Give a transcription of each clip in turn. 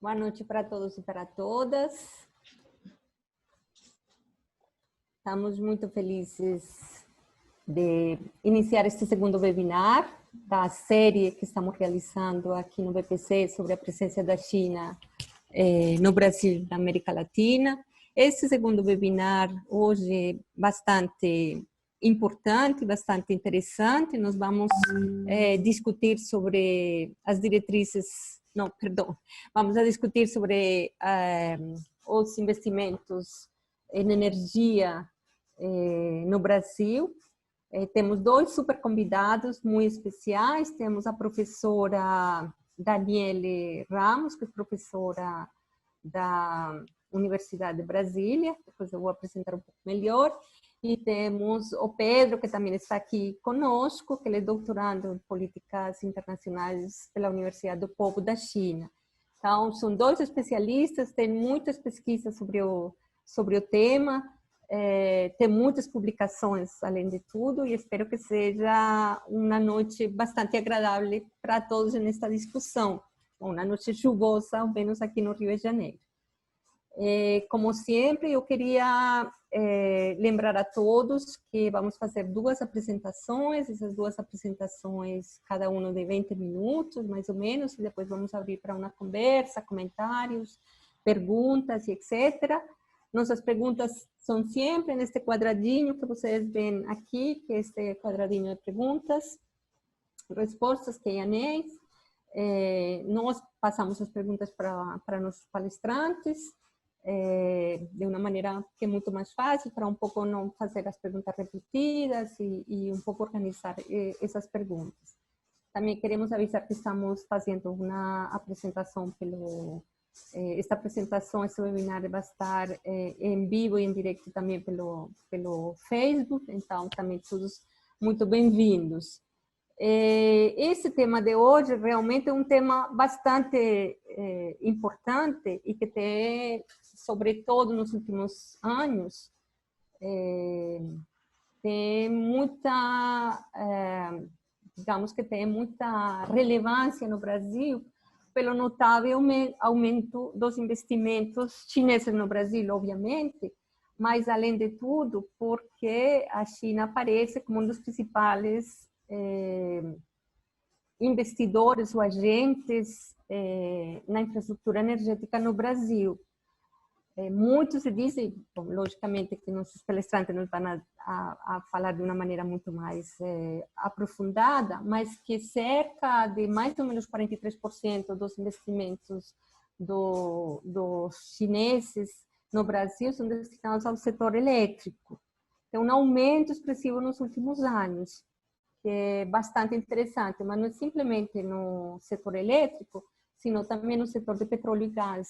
Boa noite para todos e para todas. Estamos muito felizes de iniciar este segundo webinar da série que estamos realizando aqui no BPC sobre a presença da China no Brasil e na América Latina. Este segundo webinar hoje é bastante importante, bastante interessante. Nós vamos discutir sobre as diretrizes, vamos a discutir sobre os investimentos em energia no Brasil. Temos dois super convidados muito especiais. Temos a professora Daniele Ramos, que é professora da Universidade de Brasília, depois eu vou apresentar um pouco melhor. E temos o Pedro, que também está aqui conosco, que ele é doutorando em Políticas Internacionais pela Universidade do Povo da China. Então, são dois especialistas, têm muitas pesquisas sobre o tema, tem muitas publicações, além de tudo, e espero que seja uma noite bastante agradável para todos nesta discussão. Uma noite chuvosa, ao menos aqui no Rio de Janeiro. Como sempre, eu queria lembrar a todos que vamos fazer duas apresentações, essas duas apresentações, cada uma de 20 minutos, mais ou menos, e depois vamos abrir para uma conversa, comentários, perguntas e etc. Nossas perguntas são sempre neste quadradinho que vocês veem aqui, que é este quadradinho de perguntas, respostas, Q&As. Nós passamos as perguntas para nossos palestrantes, de uma maneira que é muito mais fácil, para um pouco não fazer as perguntas repetidas e um pouco organizar essas perguntas. Também queremos avisar que estamos fazendo uma apresentação esta apresentação, esse webinar vai estar em vivo e em direto também pelo Facebook, então também todos muito bem-vindos. Esse tema de hoje realmente é um tema bastante importante e que tem, sobretudo nos últimos anos, tem muita, digamos que tem muita relevância no Brasil pelo notável aumento dos investimentos chineses no Brasil, obviamente, mas além de tudo, porque a China aparece como um dos principais investidores ou agentes na infraestrutura energética no Brasil. Muitos se dizem, bom, logicamente que nossos palestrantes nos vão a falar de uma maneira muito mais aprofundada, mas que cerca de mais ou menos 43% dos investimentos dos chineses no Brasil são destinados ao setor elétrico. Tem um aumento expressivo nos últimos anos, que é bastante interessante, mas não é simplesmente no setor elétrico, sino também no setor de petróleo e gás.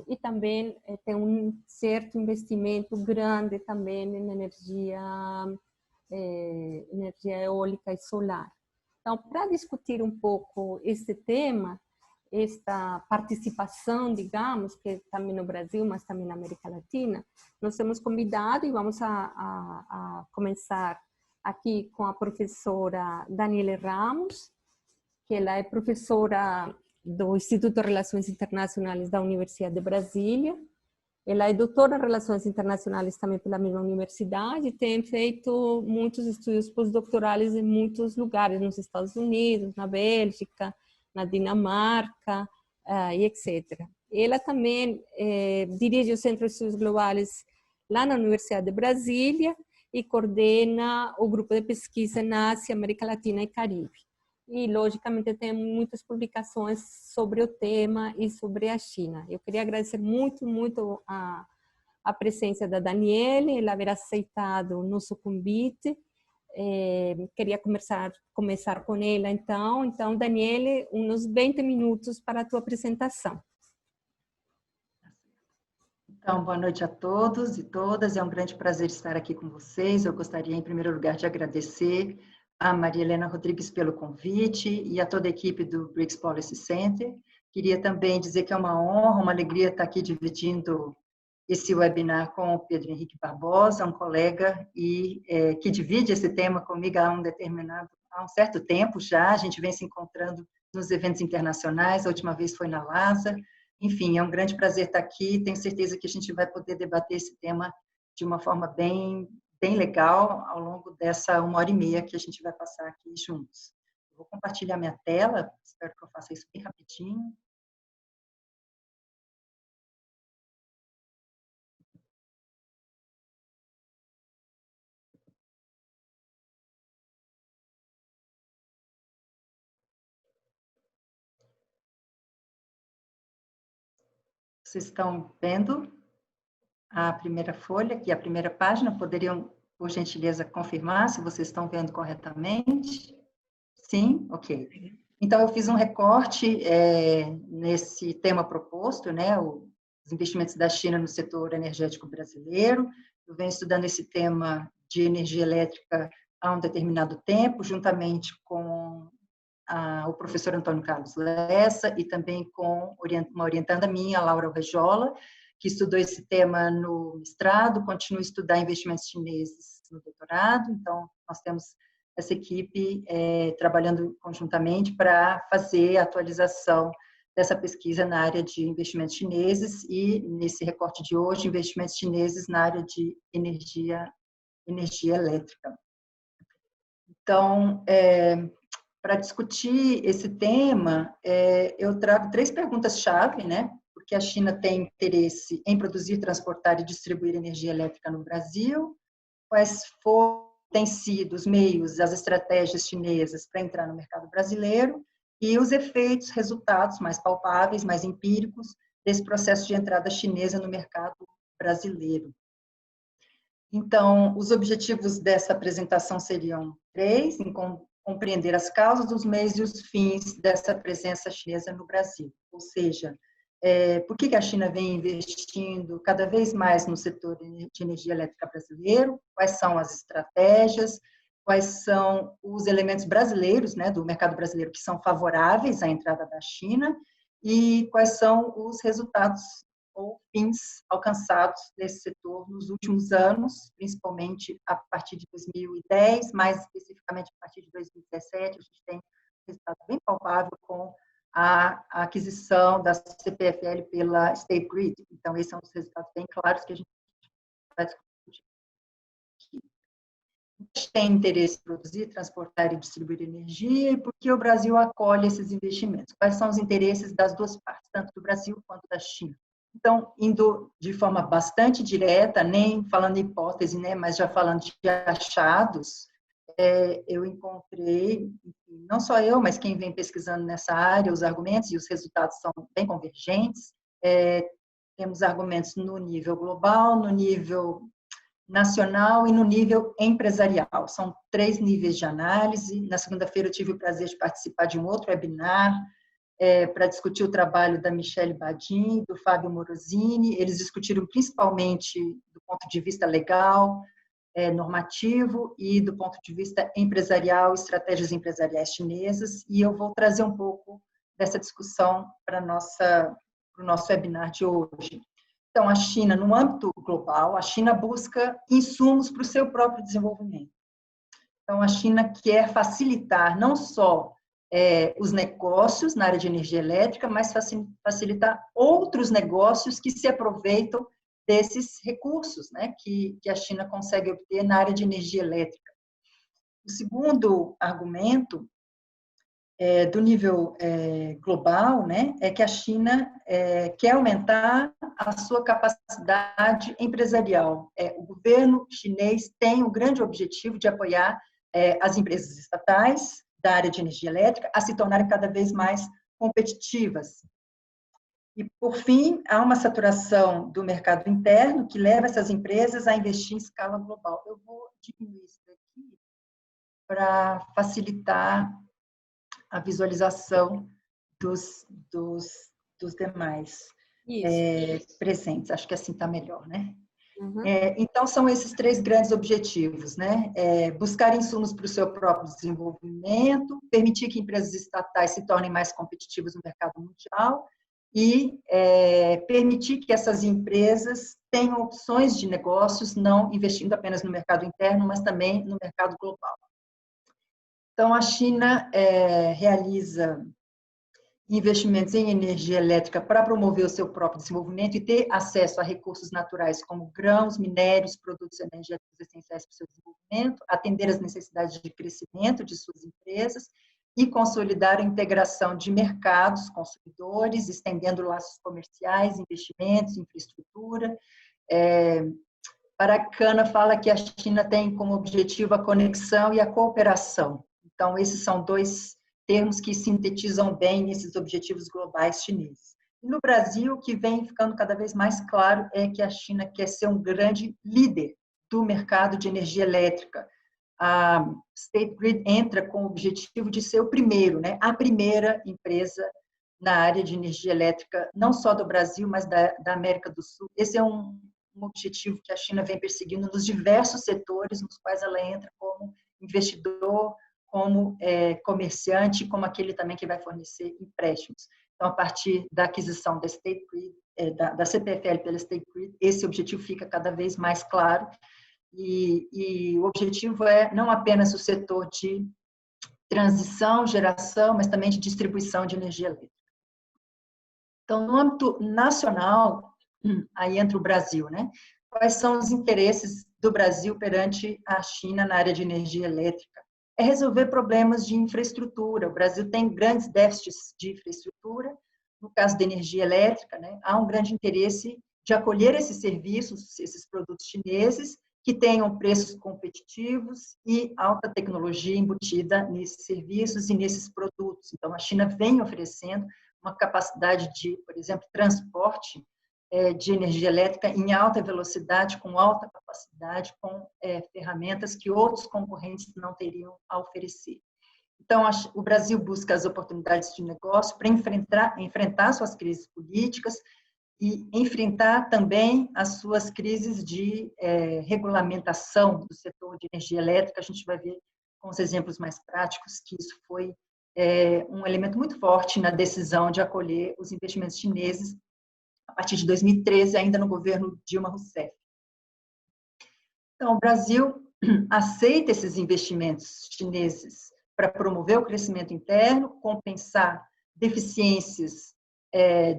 E também tem um certo investimento grande também em energia eólica e solar. Então, para discutir um pouco esse tema, esta participação, digamos, que também no Brasil, mas também na América Latina, nós temos convidado e vamos a começar aqui com a professora Daniele Ramos, que ela é professora do Instituto de Relações Internacionais da Universidade de Brasília. Ela é doutora em Relações Internacionais também pela mesma universidade e tem feito muitos estudos pós-doutorais em muitos lugares, nos Estados Unidos, na Bélgica, na Dinamarca e etc. Ela também dirige o Centro de Estudos Globais lá na Universidade de Brasília e coordena o grupo de pesquisa na Ásia, América Latina e Caribe. E, logicamente, tem muitas publicações sobre o tema e sobre a China. Eu queria agradecer muito a presença da Daniele, ela haver aceitado o nosso convite. Queria começar com ela, então. Então, Daniele, uns 20 minutos para a tua apresentação. Então, boa noite a todos e todas. É um grande prazer estar aqui com vocês. Eu gostaria, em primeiro lugar, de agradecer a Maria Helena Rodrigues pelo convite e a toda a equipe do BRICS Policy Center. Queria também dizer que é uma honra, uma alegria estar aqui dividindo esse webinar com o Pedro Henrique Barbosa, um colega que divide esse tema comigo há um certo tempo já. A gente vem se encontrando nos eventos internacionais, a última vez foi na LASA. Enfim, é um grande prazer estar aqui, tenho certeza que a gente vai poder debater esse tema de uma forma bem legal ao longo dessa 1h30 que a gente vai passar aqui juntos. Vou compartilhar minha tela, espero que eu faça isso bem rapidinho. Vocês estão vendo a primeira folha, aqui a primeira página? Poderiam, por gentileza, confirmar se vocês estão vendo corretamente? Sim? Ok. Então, eu fiz um recorte nesse tema proposto, né, os investimentos da China no setor energético brasileiro. Eu venho estudando esse tema de energia elétrica há um determinado tempo, juntamente com o professor Antônio Carlos Lessa e também com uma orientanda minha, Laura Rejola, que estudou esse tema no mestrado, continua a estudar investimentos chineses no doutorado. Então, nós temos essa equipe trabalhando conjuntamente para fazer a atualização dessa pesquisa na área de investimentos chineses e, nesse recorte de hoje, investimentos chineses na área de energia elétrica. Então, para discutir esse tema, eu trago 3 perguntas-chave, né? Porque a China tem interesse em produzir, transportar e distribuir energia elétrica no Brasil. Quais têm sido os meios, as estratégias chinesas para entrar no mercado brasileiro e os efeitos, resultados mais palpáveis, mais empíricos desse processo de entrada chinesa no mercado brasileiro. Então, os objetivos dessa apresentação seriam 3, em compreender as causas, os meios e os fins dessa presença chinesa no Brasil. Ou seja, por que a China vem investindo cada vez mais no setor de energia elétrica brasileiro, quais são as estratégias, quais são os elementos brasileiros, né, do mercado brasileiro que são favoráveis à entrada da China e quais são os resultados ou fins alcançados nesse setor nos últimos anos, principalmente a partir de 2010, mais especificamente a partir de 2017, a gente tem um resultado bem palpável com a aquisição da CPFL pela State Grid. Então, esses são os resultados bem claros que a gente vai discutir aqui. A gente tem interesse em produzir, transportar e distribuir energia, e por que o Brasil acolhe esses investimentos? Quais são os interesses das duas partes, tanto do Brasil quanto da China? Então, indo de forma bastante direta, nem falando em hipótese, né, mas já falando de achados, eu encontrei, não só eu, mas quem vem pesquisando nessa área, os argumentos e os resultados são bem convergentes. Temos argumentos no nível global, no nível nacional e no nível empresarial. São 3 níveis de análise. Na segunda-feira eu tive o prazer de participar de um outro webinar para discutir o trabalho da Michele Badin, do Fábio Morosini. Eles discutiram principalmente do ponto de vista legal, normativo e do ponto de vista empresarial, estratégias empresariais chinesas, e eu vou trazer um pouco dessa discussão para o nosso webinar de hoje. Então, a China, no âmbito global, a China busca insumos para o seu próprio desenvolvimento. Então, a China quer facilitar não só os negócios na área de energia elétrica, mas facilitar outros negócios que se aproveitam desses recursos, né, que a China consegue obter na área de energia elétrica. O segundo argumento do nível global, né, é que a China quer aumentar a sua capacidade empresarial. O governo chinês tem o grande objetivo de apoiar as empresas estatais da área de energia elétrica a se tornarem cada vez mais competitivas. E, por fim, há uma saturação do mercado interno que leva essas empresas a investir em escala global. Eu vou diminuir isso aqui para facilitar a visualização dos demais presentes. Acho que assim está melhor, né? Uhum. Então, são esses 3 grandes objetivos, né? Buscar insumos para o seu próprio desenvolvimento, permitir que empresas estatais se tornem mais competitivas no mercado mundial e permitir que essas empresas tenham opções de negócios, não investindo apenas no mercado interno, mas também no mercado global. Então, a China realiza investimentos em energia elétrica para promover o seu próprio desenvolvimento e ter acesso a recursos naturais como grãos, minérios, produtos energéticos essenciais para o seu desenvolvimento, atender às necessidades de crescimento de suas empresas e consolidar a integração de mercados, consumidores, estendendo laços comerciais, investimentos, infraestrutura. Paracana fala que a China tem como objetivo a conexão e a cooperação. Então, esses são dois termos que sintetizam bem esses objetivos globais chineses. E no Brasil, o que vem ficando cada vez mais claro é que a China quer ser um grande líder do mercado de energia elétrica. A State Grid entra com o objetivo de ser o primeiro, né, a primeira empresa na área de energia elétrica, não só do Brasil, mas da América do Sul. Esse é um objetivo que a China vem perseguindo nos diversos setores nos quais ela entra como investidor, como comerciante, como aquele também que vai fornecer empréstimos. Então, a partir da aquisição da State Grid, da CPFL pela State Grid, esse objetivo fica cada vez mais claro. E o objetivo é não apenas o setor de transição, geração, mas também de distribuição de energia elétrica. Então, no âmbito nacional, aí entra o Brasil, né? Quais são os interesses do Brasil perante a China na área de energia elétrica? É resolver problemas de infraestrutura. O Brasil tem grandes déficits de infraestrutura. No caso da energia elétrica, né, há um grande interesse de acolher esses serviços, esses produtos chineses, que tenham preços competitivos e alta tecnologia embutida nesses serviços e nesses produtos. Então, a China vem oferecendo uma capacidade de, por exemplo, transporte de energia elétrica em alta velocidade, com alta capacidade, com ferramentas que outros concorrentes não teriam a oferecer. Então, o Brasil busca as oportunidades de negócio para enfrentar suas crises políticas e enfrentar também as suas crises de regulamentação do setor de energia elétrica. A gente vai ver com os exemplos mais práticos que isso foi um elemento muito forte na decisão de acolher os investimentos chineses a partir de 2013, ainda no governo Dilma Rousseff. Então, o Brasil aceita esses investimentos chineses para promover o crescimento interno, compensar deficiências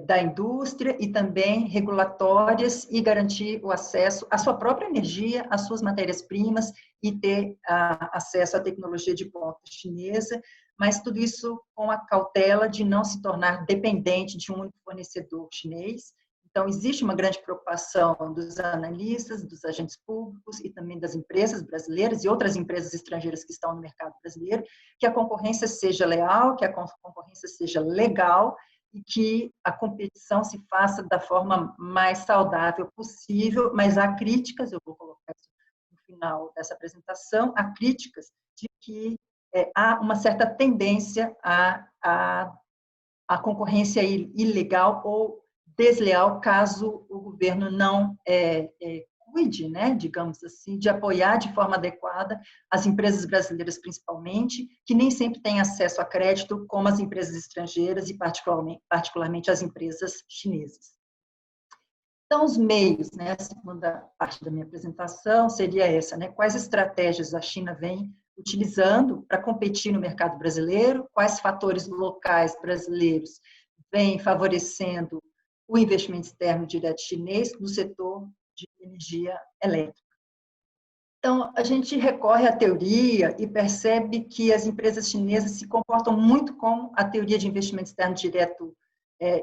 da indústria e também regulatórias e garantir o acesso à sua própria energia, às suas matérias-primas e ter acesso à tecnologia de ponta chinesa, mas tudo isso com a cautela de não se tornar dependente de um único fornecedor chinês. Então, existe uma grande preocupação dos analistas, dos agentes públicos e também das empresas brasileiras e outras empresas estrangeiras que estão no mercado brasileiro, que a concorrência seja leal, que a concorrência seja legal e que a competição se faça da forma mais saudável possível, mas há críticas, eu vou colocar isso no final dessa apresentação, há críticas de que há uma certa tendência à concorrência ilegal ou desleal caso o governo não cuide, né, digamos assim, de apoiar de forma adequada as empresas brasileiras, principalmente, que nem sempre têm acesso a crédito, como as empresas estrangeiras e, particularmente, as empresas chinesas. Então, os meios, né, a segunda parte da minha apresentação seria essa, né, quais estratégias a China vem utilizando para competir no mercado brasileiro, quais fatores locais brasileiros vêm favorecendo o investimento externo direto chinês no setor de energia elétrica. Então, a gente recorre à teoria e percebe que as empresas chinesas se comportam muito como a teoria de investimento externo direto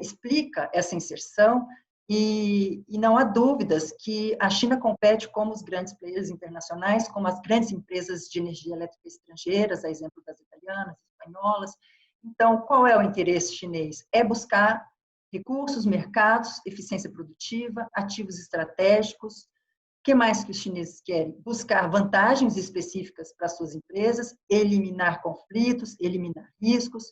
explica essa inserção, e não há dúvidas que a China compete como os grandes players internacionais, como as grandes empresas de energia elétrica estrangeiras, a exemplo das italianas, espanholas. Então, qual é o interesse chinês? É buscar recursos, mercados, eficiência produtiva, ativos estratégicos. O que mais que os chineses querem? Buscar vantagens específicas para suas empresas, eliminar conflitos, eliminar riscos,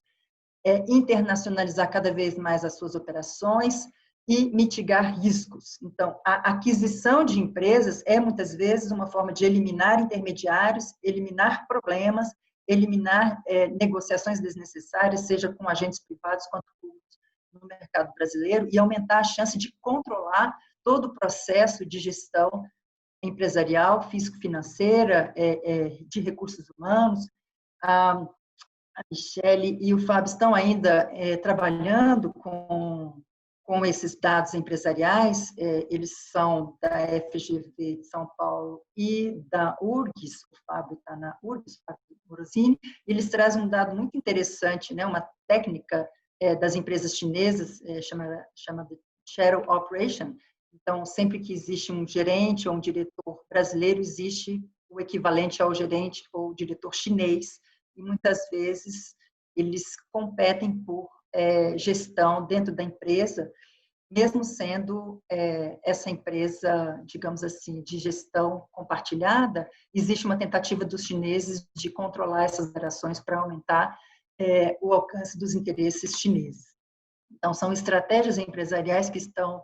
internacionalizar cada vez mais as suas operações e mitigar riscos. Então, a aquisição de empresas é, muitas vezes, uma forma de eliminar intermediários, eliminar problemas, eliminar negociações desnecessárias, seja com agentes privados quanto públicos no mercado brasileiro, e aumentar a chance de controlar todo o processo de gestão empresarial, físico-financeira, de recursos humanos. A Michele e o Fábio estão ainda trabalhando com esses dados empresariais. Eles são da FGV de São Paulo e da URGS. O Fábio está na URGS, o Fábio Morosini. Eles trazem um dado muito interessante, né? Uma técnica das empresas chinesas, chama de Shadow Operation. Então, sempre que existe um gerente ou um diretor brasileiro, existe o equivalente ao gerente ou diretor chinês, e muitas vezes eles competem por gestão dentro da empresa, mesmo sendo essa empresa, digamos assim, de gestão compartilhada, existe uma tentativa dos chineses de controlar essas operações para aumentar o alcance dos interesses chineses. Então, são estratégias empresariais que estão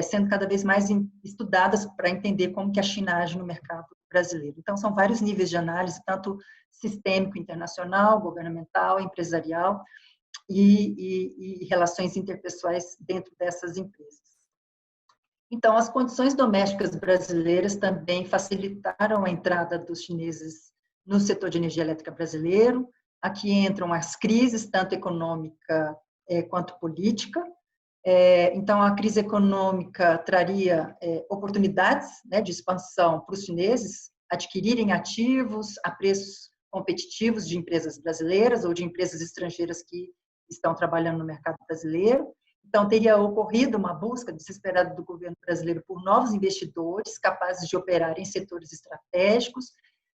sendo cada vez mais estudadas para entender como que a China age no mercado brasileiro. Então, são vários níveis de análise, tanto sistêmico, internacional, governamental, empresarial e relações interpessoais dentro dessas empresas. Então, as condições domésticas brasileiras também facilitaram a entrada dos chineses no setor de energia elétrica brasileiro. Aqui entram as crises, tanto econômica quanto política. Então, a crise econômica traria oportunidades, né, de expansão para os chineses adquirirem ativos a preços competitivos de empresas brasileiras ou de empresas estrangeiras que estão trabalhando no mercado brasileiro. Então, teria ocorrido uma busca desesperada do governo brasileiro por novos investidores capazes de operar em setores estratégicos.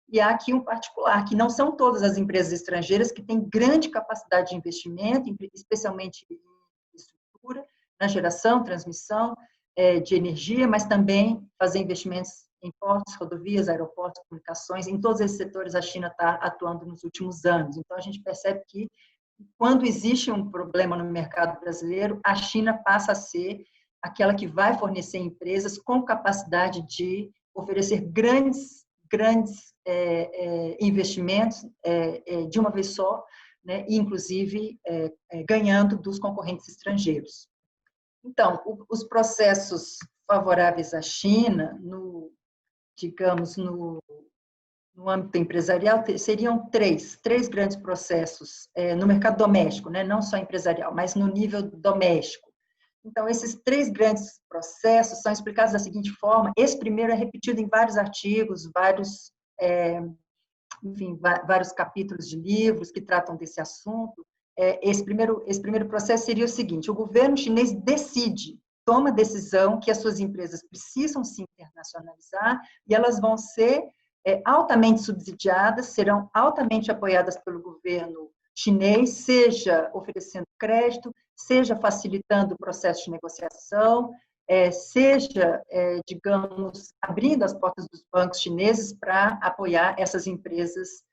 E há aqui um particular, que não são todas as empresas estrangeiras que têm grande capacidade de investimento, especialmente em infraestrutura, na geração, transmissão de energia, mas também fazer investimentos em portos, rodovias, aeroportos, comunicações. Em todos esses setores, a China está atuando nos últimos anos. Então, a gente percebe que, quando existe um problema no mercado brasileiro, a China passa a ser aquela que vai fornecer empresas com capacidade de oferecer grandes investimentos de uma vez só, né, e, inclusive, ganhando dos concorrentes estrangeiros. Então, os processos favoráveis à China, digamos, no âmbito empresarial, seriam três grandes processos no mercado doméstico, né? Não só empresarial, mas no nível doméstico. Então, esses três grandes processos são explicados da seguinte forma. Esse primeiro é repetido em vários artigos, vários capítulos de livros que tratam desse assunto. Esse primeiro processo seria o seguinte: o governo chinês toma a decisão que as suas empresas precisam se internacionalizar e elas vão ser altamente subsidiadas, serão altamente apoiadas pelo governo chinês, seja oferecendo crédito, seja facilitando o processo de negociação, seja, digamos, abrindo as portas dos bancos chineses para apoiar essas empresas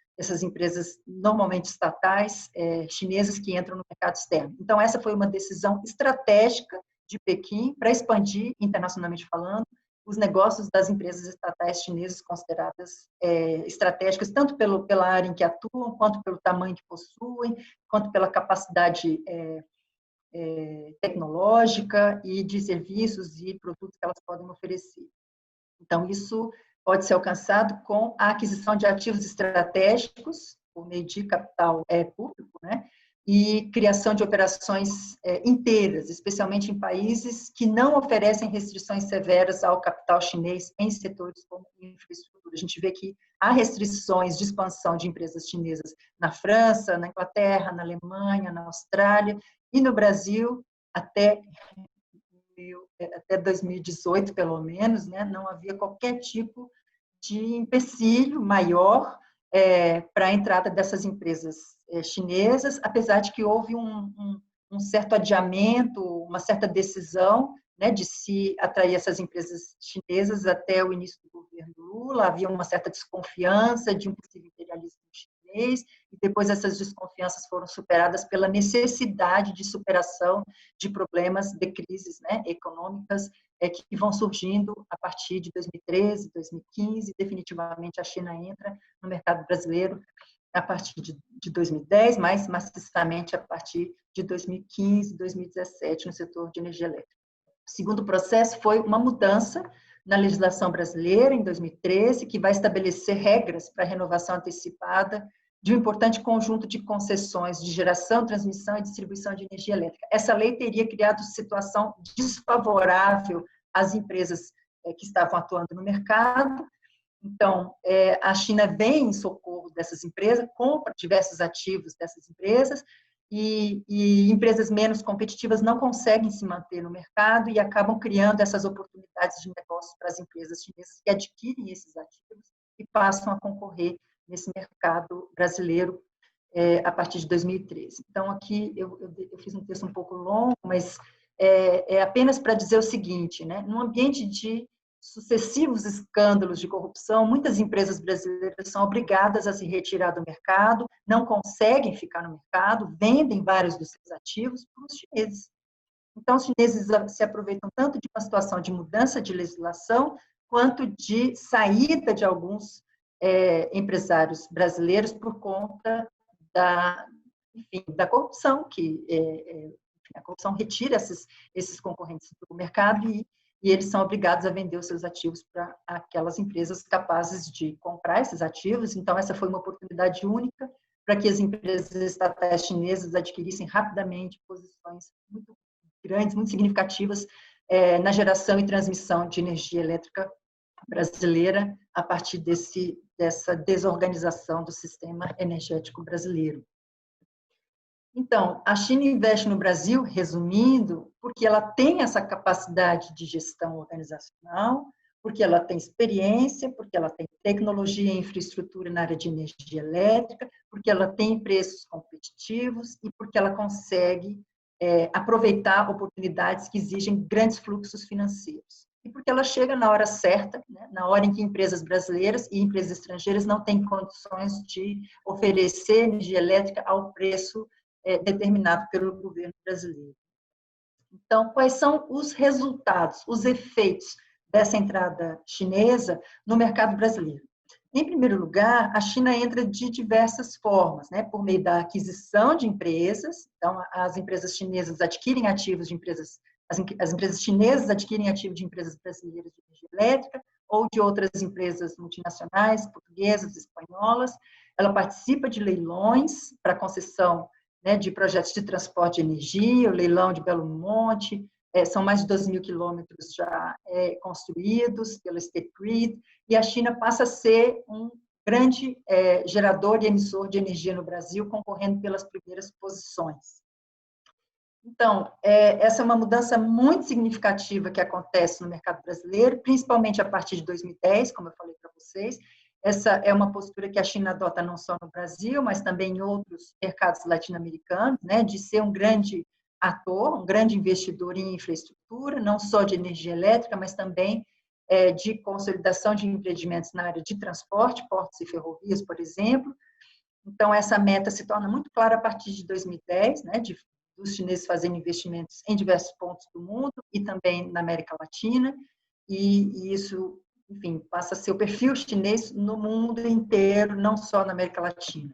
normalmente estatais chinesas que entram no mercado externo. Então, essa foi uma decisão estratégica de Pequim para expandir, internacionalmente falando, os negócios das empresas estatais chinesas consideradas estratégicas, tanto pela área em que atuam, quanto pelo tamanho que possuem, quanto pela capacidade tecnológica e de serviços e produtos que elas podem oferecer. Então, isso pode ser alcançado com a aquisição de ativos estratégicos, por meio de capital público, né? E criação de operações inteiras, especialmente em países que não oferecem restrições severas ao capital chinês em setores como infraestrutura. A gente vê que há restrições de expansão de empresas chinesas na França, na Inglaterra, na Alemanha, na Austrália e no Brasil, até 2018, pelo menos, né, não havia qualquer tipo de empecilho maior para a entrada dessas empresas chinesas, apesar de que houve um certo adiamento, uma certa decisão, né, de se atrair essas empresas chinesas até o início do governo Lula. Havia uma certa desconfiança de um possível imperialismo chinês, e depois essas desconfianças foram superadas pela necessidade de superação de problemas de crises, né, econômicas que vão surgindo a partir de 2013, 2015, definitivamente a China entra no mercado brasileiro a partir de 2010, mais maciçamente a partir de 2015, 2017, no setor de energia elétrica. O segundo processo foi uma mudança na legislação brasileira, em 2013, que vai estabelecer regras para a renovação antecipada de um importante conjunto de concessões de geração, transmissão e distribuição de energia elétrica. Essa lei teria criado situação desfavorável às empresas que estavam atuando no mercado. Então, a China vem em socorro dessas empresas, compra diversos ativos dessas empresas, e empresas menos competitivas não conseguem se manter no mercado e acabam criando essas oportunidades de negócio para as empresas chinesas que adquirem esses ativos e passam a concorrer nesse mercado brasileiro a partir de 2013. Então, aqui eu fiz um texto um pouco longo, mas é apenas para dizer o seguinte, né? Num ambiente de sucessivos escândalos de corrupção, muitas empresas brasileiras são obrigadas a se retirar do mercado, não conseguem ficar no mercado, vendem vários dos seus ativos para os chineses. Então, os chineses se aproveitam tanto de uma situação de mudança de legislação, quanto de saída de alguns empresários brasileiros por conta da corrupção, que a corrupção retira esses concorrentes do mercado e eles são obrigados a vender os seus ativos para aquelas empresas capazes de comprar esses ativos. Então, essa foi uma oportunidade única para que as empresas estatais chinesas adquirissem rapidamente posições muito grandes, muito significativas na geração e transmissão de energia elétrica brasileira a partir dessa desorganização do sistema energético brasileiro. Então, a China investe no Brasil, resumindo, porque ela tem essa capacidade de gestão organizacional, porque ela tem experiência, porque ela tem tecnologia e infraestrutura na área de energia elétrica, porque ela tem preços competitivos e porque ela consegue aproveitar oportunidades que exigem grandes fluxos financeiros. E porque ela chega na hora certa, né, na hora em que empresas brasileiras e empresas estrangeiras não têm condições de oferecer energia elétrica ao preço determinado pelo governo brasileiro. Então, quais são os resultados, os efeitos dessa entrada chinesa no mercado brasileiro? Em primeiro lugar, a China entra de diversas formas, né? Por meio da aquisição de empresas. Então, as empresas chinesas adquirem ativos de empresas, as empresas chinesas adquirem ativos de empresas brasileiras de energia elétrica ou de outras empresas multinacionais, portuguesas, espanholas. Ela participa de leilões para concessão, né, de projetos de transporte de energia, o leilão de Belo Monte, são mais de 12 mil quilômetros já construídos pela State Grid, e a China passa a ser um grande gerador e emissor de energia no Brasil, concorrendo pelas primeiras posições. Então, essa é uma mudança muito significativa que acontece no mercado brasileiro, principalmente a partir de 2010, como eu falei para vocês. Essa é uma postura que a China adota não só no Brasil, mas também em outros mercados latino-americanos, né, de ser um grande ator, um grande investidor em infraestrutura, não só de energia elétrica, mas também de consolidação de empreendimentos na área de transporte, portos e ferrovias, por exemplo. Então, essa meta se torna muito clara a partir de 2010, né, dos chineses fazendo investimentos em diversos pontos do mundo e também na América Latina, e isso, enfim, passa a ser o perfil chinês no mundo inteiro, não só na América Latina.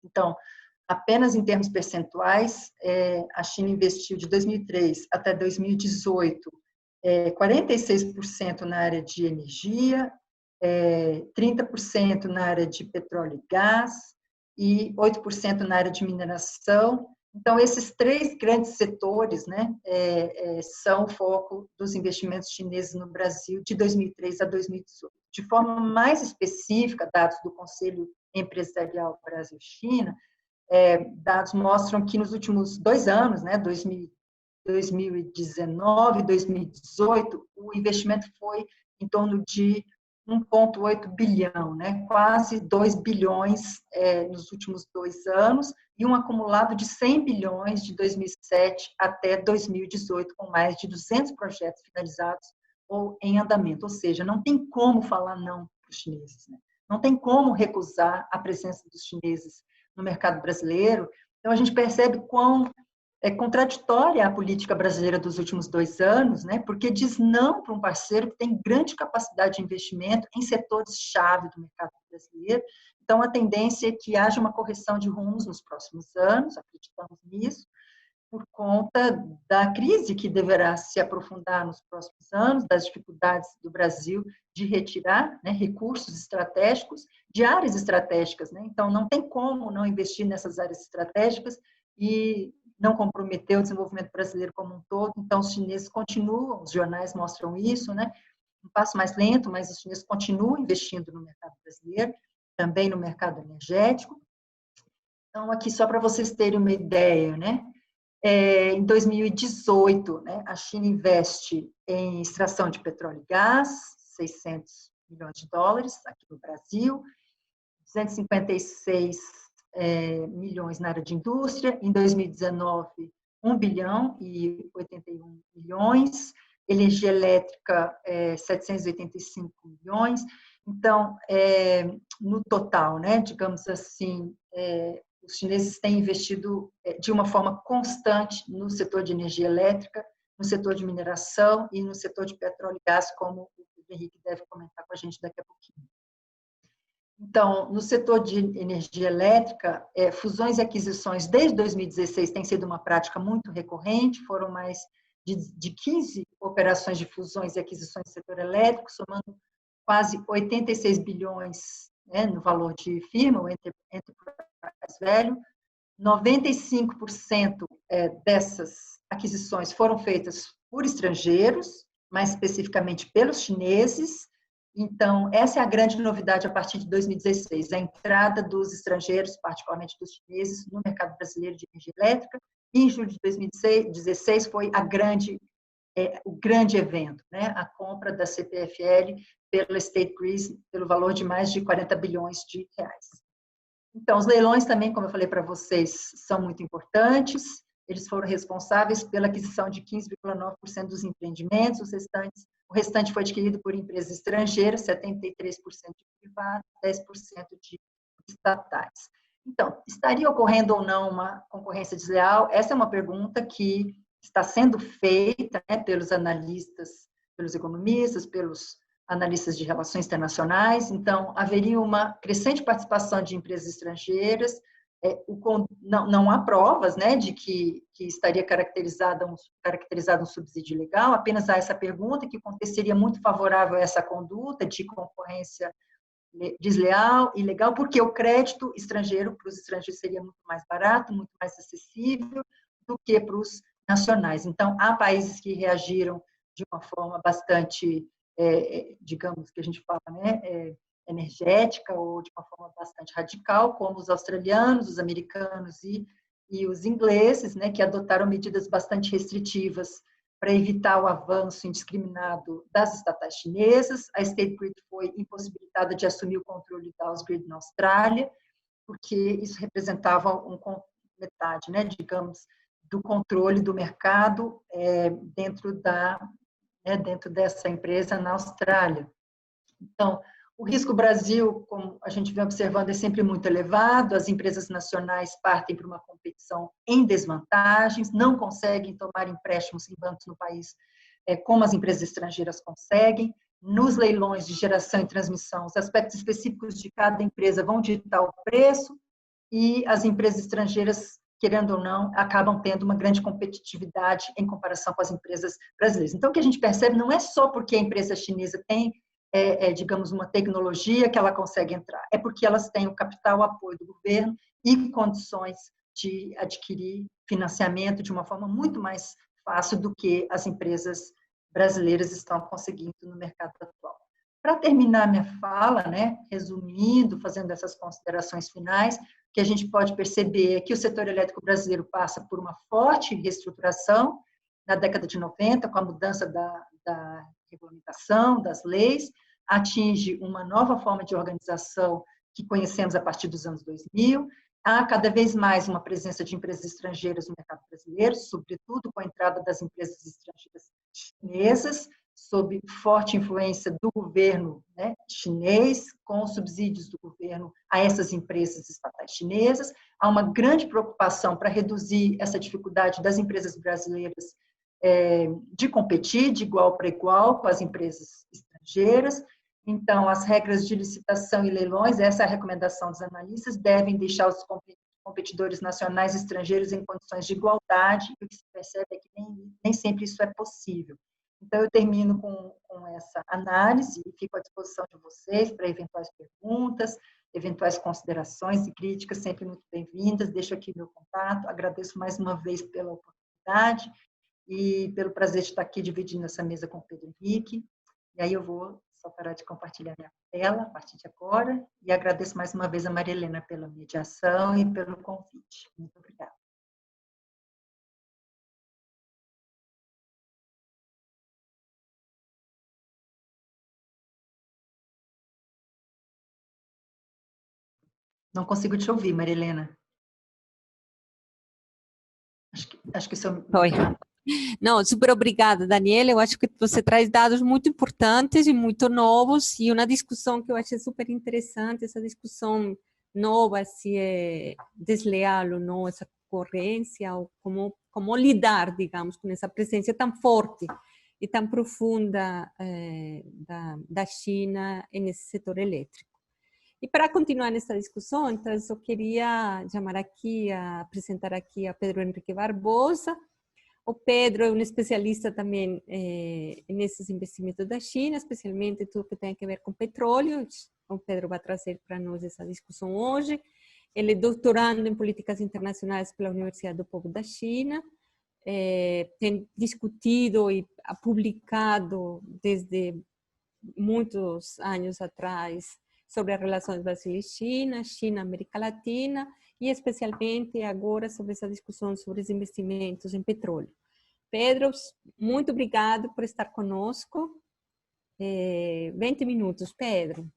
Então, apenas em termos percentuais, a China investiu de 2003 até 2018 46% na área de energia, 30% na área de petróleo e gás e 8% na área de mineração. Então, esses três grandes setores, né, são o foco dos investimentos chineses no Brasil de 2003 a 2018. De forma mais específica, dados do Conselho Empresarial Brasil-China, dados mostram que nos últimos 2 anos, né, 2019 e 2018, o investimento foi em torno de 1,8 bilhão, né? Quase 2 bilhões nos últimos 2 anos, e um acumulado de 100 bilhões de 2007 até 2018, com mais de 200 projetos finalizados ou em andamento. Ou seja, não tem como falar não para os chineses, né? Não tem como recusar a presença dos chineses no mercado brasileiro. Então, a gente percebe quão contraditória a política brasileira dos últimos 2 anos, né? Porque diz não para um parceiro que tem grande capacidade de investimento em setores-chave do mercado brasileiro. Então, a tendência é que haja uma correção de rumos nos próximos anos, acreditamos nisso, por conta da crise que deverá se aprofundar nos próximos anos, das dificuldades do Brasil de retirar, né, recursos estratégicos de áreas estratégicas, né? Então, não tem como não investir nessas áreas estratégicas e não comprometer o desenvolvimento brasileiro como um todo. Então, os chineses continuam, os jornais mostram isso, né? Um passo mais lento, mas os chineses continuam investindo no mercado brasileiro, também no mercado energético. Então, aqui só para vocês terem uma ideia, né? Em 2018, né, a China investe em extração de petróleo e gás, 600 milhões de dólares aqui no Brasil, 256 milhões na área de indústria, em 2019, 1 bilhão e 81 milhões, energia elétrica, 785 milhões. Então, no total, né, digamos assim, os chineses têm investido de uma forma constante no setor de energia elétrica, no setor de mineração e no setor de petróleo e gás, como o Henrique deve comentar com a gente daqui a pouquinho. Então, no setor de energia elétrica, fusões e aquisições desde 2016 tem sido uma prática muito recorrente, foram mais de 15 operações de fusões e aquisições do setor elétrico, somando quase 86 bilhões, né, no valor de firma, o Enterprise Value. 95% dessas aquisições foram feitas por estrangeiros, mais especificamente pelos chineses. Então, essa é a grande novidade a partir de 2016, a entrada dos estrangeiros, particularmente dos chineses, no mercado brasileiro de energia elétrica. E em julho de 2016 foi o grande evento, né? A compra da CPFL pela State Grid, pelo valor de mais de 40 bilhões de reais. Então, os leilões também, como eu falei para vocês, são muito importantes. Eles foram responsáveis pela aquisição de 15,9% dos empreendimentos, o restante foi adquirido por empresas estrangeiras, 73% de privados, 10% de estatais. Então, estaria ocorrendo ou não uma concorrência desleal? Essa é uma pergunta que está sendo feita, né, pelos analistas, pelos economistas, pelos analistas de relações internacionais. Então, haveria uma crescente participação de empresas estrangeiras. Não há provas, né, de que estaria caracterizado um subsídio legal, apenas há essa pergunta, que o contexto seria muito favorável a essa conduta de concorrência desleal e ilegal, porque o crédito estrangeiro para os estrangeiros seria muito mais barato, muito mais acessível do que para os nacionais. Então, há países que reagiram de uma forma bastante, digamos, que a gente fala, né, energética, ou de uma forma bastante radical, como os australianos, os americanos e os ingleses, né, que adotaram medidas bastante restritivas para evitar o avanço indiscriminado das estatais chinesas. A State Grid foi impossibilitada de assumir o controle da Ausgrid na Austrália, porque isso representava metade, né, digamos, do controle do mercado dentro dessa empresa na Austrália. Então, o risco Brasil, como a gente vem observando, é sempre muito elevado. As empresas nacionais partem para uma competição em desvantagens, não conseguem tomar empréstimos em bancos no país como as empresas estrangeiras conseguem. Nos leilões de geração e transmissão, os aspectos específicos de cada empresa vão ditar o preço e as empresas estrangeiras, querendo ou não, acabam tendo uma grande competitividade em comparação com as empresas brasileiras. Então, o que a gente percebe não é só porque a empresa chinesa tem digamos, uma tecnologia que ela consegue entrar. É porque elas têm o capital, o apoio do governo e condições de adquirir financiamento de uma forma muito mais fácil do que as empresas brasileiras estão conseguindo no mercado atual. Para terminar minha fala, né, resumindo, fazendo essas considerações finais, que a gente pode perceber é que o setor elétrico brasileiro passa por uma forte reestruturação na década de 90, com a mudança da regulamentação, das leis, atinge uma nova forma de organização que conhecemos a partir dos anos 2000. Há cada vez mais uma presença de empresas estrangeiras no mercado brasileiro, sobretudo com a entrada das empresas estrangeiras chinesas, sob forte influência do governo, né, chinês, com subsídios do governo a essas empresas estatais chinesas. Há uma grande preocupação para reduzir essa dificuldade das empresas brasileiras de competir de igual para igual com as empresas estrangeiras. Então, as regras de licitação e leilões, essa é a recomendação dos analistas, devem deixar os competidores nacionais e estrangeiros em condições de igualdade, e o que se percebe é que nem sempre isso é possível. Então, eu termino com essa análise e fico à disposição de vocês para eventuais perguntas, eventuais considerações e críticas, sempre muito bem-vindas. Deixo aqui meu contato, agradeço mais uma vez pela oportunidade e pelo prazer de estar aqui dividindo essa mesa com o Pedro Henrique. E aí eu vou só parar de compartilhar minha tela a partir de agora e agradeço mais uma vez a Maria Helena pela mediação e pelo convite. Muito obrigada. Não consigo te ouvir, Maria Helena. Acho que o seu... Oi. Não, super obrigada, Daniela. Eu acho que você traz dados muito importantes e muito novos e uma discussão que eu achei super interessante, essa discussão nova, se é desleal ou não, essa concorrência, ou como lidar, digamos, com essa presença tão forte e tão profunda da China nesse setor elétrico. E para continuar nessa discussão, então, eu queria chamar aqui, apresentar aqui a Pedro Henrique Barbosa. O Pedro é um especialista também nesses investimentos da China, especialmente tudo que tem a ver com petróleo. O Pedro vai trazer para nós essa discussão hoje. Ele é doutorando em políticas internacionais pela Universidade do Povo da China. Tem discutido e publicado desde muitos anos atrás sobre as relações Brasil e China, China-América Latina, e especialmente agora sobre essa discussão sobre os investimentos em petróleo. Pedro, muito obrigado por estar conosco. 20 minutos, Pedro.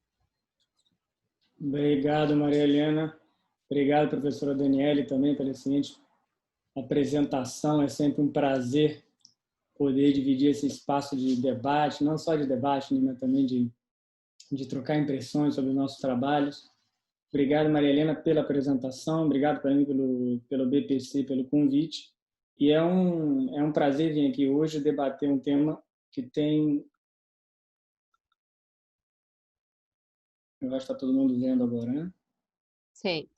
Obrigado, Maria Helena. Obrigado, professora Daniele, também pela excelente apresentação. É sempre um prazer poder dividir esse espaço de debate, não só de debate, mas também de trocar impressões sobre os nossos trabalhos. Obrigado, Maria Helena, pela apresentação. Obrigado também pelo BPC, pelo convite. E é um prazer vir aqui hoje debater um tema que tem... Eu acho que está todo mundo vendo agora, né? Sim.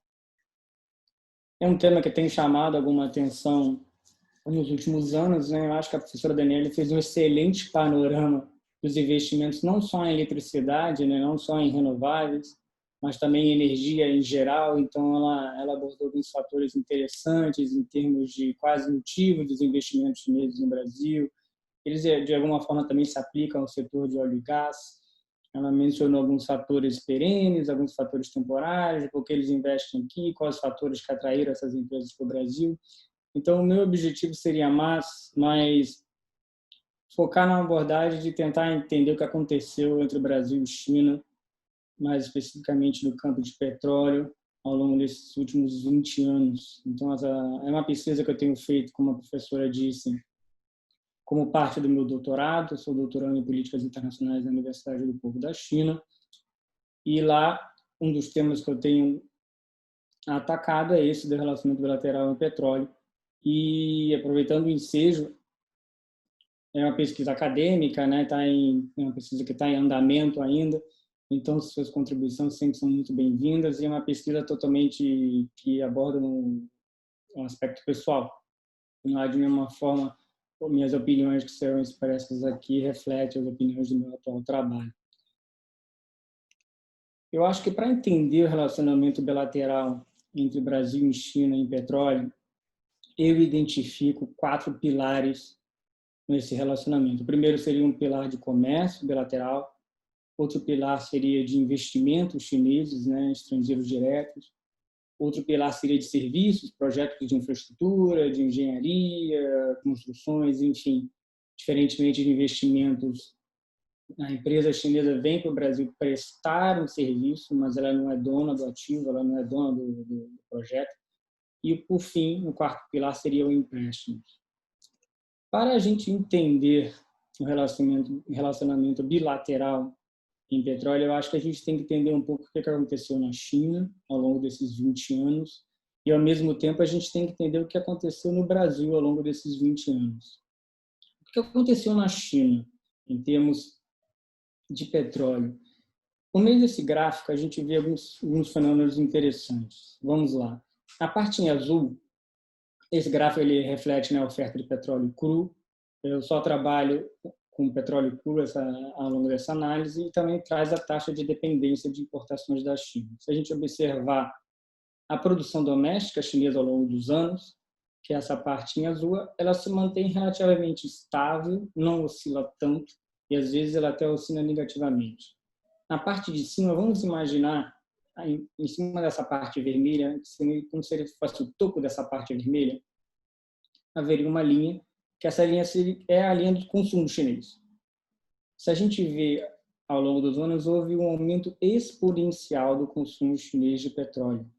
É um tema que tem chamado alguma atenção nos últimos anos, né? Eu acho que a professora Daniele fez um excelente panorama dos investimentos, não só em eletricidade, né? Não só em renováveis, mas também em energia em geral. Então, ela abordou alguns fatores interessantes em termos de quase motivo dos investimentos chineses no Brasil. Eles, de alguma forma, também se aplicam ao setor de óleo e gás. Ela mencionou alguns fatores perenes, alguns fatores temporários, porque eles investem aqui, quais os fatores que atraíram essas empresas para o Brasil. Então, o meu objetivo seria mais focar na abordagem de tentar entender o que aconteceu entre o Brasil e China, mais especificamente no campo de petróleo, ao longo desses últimos 20 anos. Então, essa é uma pesquisa que eu tenho feito, como a professora disse, como parte do meu doutorado. Eu sou doutorando em políticas internacionais na Universidade do Povo da China. E lá, um dos temas que eu tenho atacado é esse do relacionamento bilateral em petróleo. E, aproveitando o ensejo, é uma pesquisa acadêmica, né? É uma pesquisa que está em andamento ainda, então suas contribuições sempre são muito bem-vindas, e é uma pesquisa totalmente que aborda um aspecto pessoal. Não há de nenhuma forma minhas opiniões que serão expressas aqui refletem as opiniões do meu atual trabalho. Eu acho que para entender o relacionamento bilateral entre Brasil e China em petróleo, eu identifico 4 pilares nesse relacionamento. O primeiro seria um pilar de comércio bilateral, outro pilar seria de investimentos chineses, né, estrangeiros diretos, outro pilar seria de serviços, projetos de infraestrutura, de engenharia, construções, enfim, diferentemente de investimentos. A empresa chinesa vem para o Brasil prestar um serviço, mas ela não é dona do ativo, ela não é dona do projeto. E, por fim, o quarto pilar seria o empréstimo. Para a gente entender o relacionamento bilateral em petróleo, eu acho que a gente tem que entender um pouco o que aconteceu na China ao longo desses 20 anos e, ao mesmo tempo, a gente tem que entender o que aconteceu no Brasil ao longo desses 20 anos. O que aconteceu na China em termos de petróleo? No meio desse gráfico, a gente vê alguns fenômenos interessantes. Vamos lá. A parte em azul, esse gráfico ele reflete, né, a oferta de petróleo cru. Eu só trabalho com petróleo cru ao longo dessa análise e também traz a taxa de dependência de importações da China. Se a gente observar a produção doméstica chinesa ao longo dos anos, que é essa parte em azul, ela se mantém relativamente estável, não oscila tanto e às vezes ela até oscila negativamente. Na parte de cima, vamos imaginar em cima dessa parte vermelha, como se ele fosse o topo dessa parte vermelha, haveria uma linha, que essa linha é a linha do consumo chinês. Se a gente vê ao longo dos anos, houve um aumento exponencial do consumo chinês de petróleo.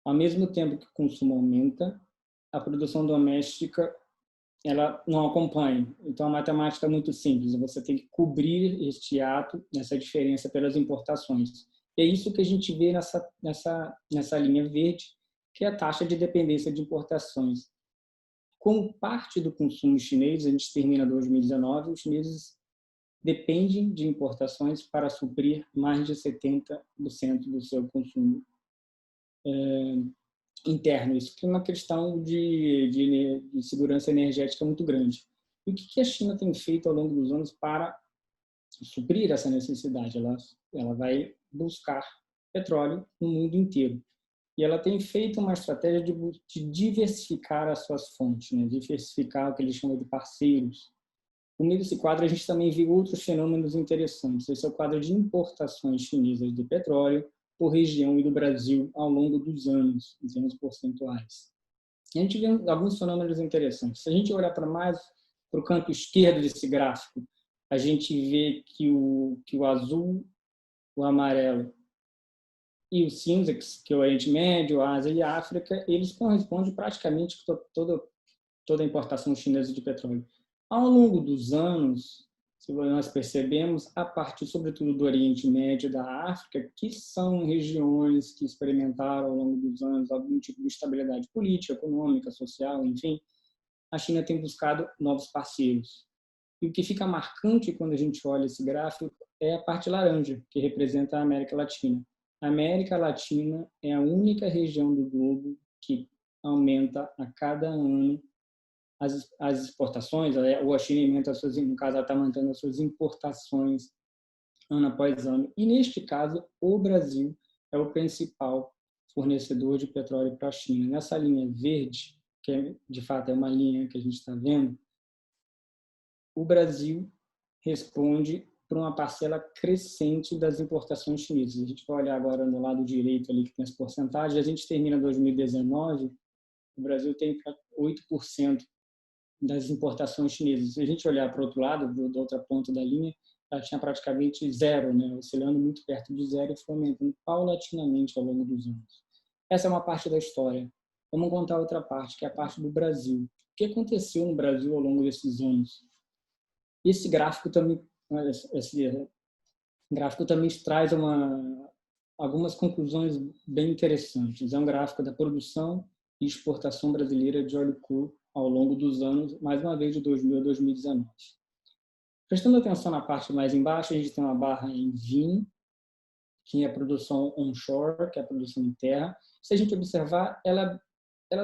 Ao mesmo tempo que o consumo aumenta, a produção doméstica ela não acompanha. Então, a matemática é muito simples. Você tem que cobrir este ato, essa diferença, pelas importações. E é isso que a gente vê nessa linha verde, que é a taxa de dependência de importações. Como parte do consumo chinês, a gente termina 2019, os chineses dependem de importações para suprir mais de 70% do seu consumo interno. Isso é uma questão de segurança energética muito grande. E o que a China tem feito ao longo dos anos para suprir essa necessidade? Ela vai buscar petróleo no mundo inteiro. E ela tem feito uma estratégia de diversificar as suas fontes, né? Diversificar o que eles chamam de parceiros. No meio desse quadro, a gente também viu outros fenômenos interessantes. Esse é o quadro de importações chinesas de petróleo por região e do Brasil ao longo dos anos, em termos percentuais. A gente vê alguns fenômenos interessantes. Se a gente olhar para o canto esquerdo desse gráfico, a gente vê que o azul, o amarelo e o cinza, que é o Oriente Médio, a Ásia e a África, eles correspondem praticamente toda a importação chinesa de petróleo. Ao longo dos anos, se nós percebemos, a partir, sobretudo, do Oriente Médio e da África, que são regiões que experimentaram, ao longo dos anos, algum tipo de estabilidade política, econômica, social, enfim, a China tem buscado novos parceiros. E o que fica marcante quando a gente olha esse gráfico é a parte laranja, que representa a América Latina. A América Latina é a única região do globo que aumenta a cada ano as exportações, ou a China aumenta no caso, ela está mantendo as suas importações ano após ano. E, neste caso, o Brasil é o principal fornecedor de petróleo para a China. Nessa linha verde, que de fato é uma linha que a gente está vendo, o Brasil responde por uma parcela crescente das importações chinesas. A gente vai olhar agora no lado direito ali que tem as porcentagens. A gente termina 2019, o Brasil tem 8% das importações chinesas. Se a gente olhar para o outro lado, da outra ponta da linha, ela tinha praticamente zero, né? Oscilando muito perto de zero e foi aumentando paulatinamente ao longo dos anos. Essa é uma parte da história. Vamos contar outra parte, que é a parte do Brasil. O que aconteceu no Brasil ao longo desses anos? Esse gráfico também traz algumas conclusões bem interessantes. É um gráfico da produção e exportação brasileira de óleo cru ao longo dos anos, mais uma vez de 2000 a 2019. Prestando atenção na parte mais embaixo, a gente tem uma barra em vinho, que é a produção onshore, que é a produção em terra. Se a gente observar, ela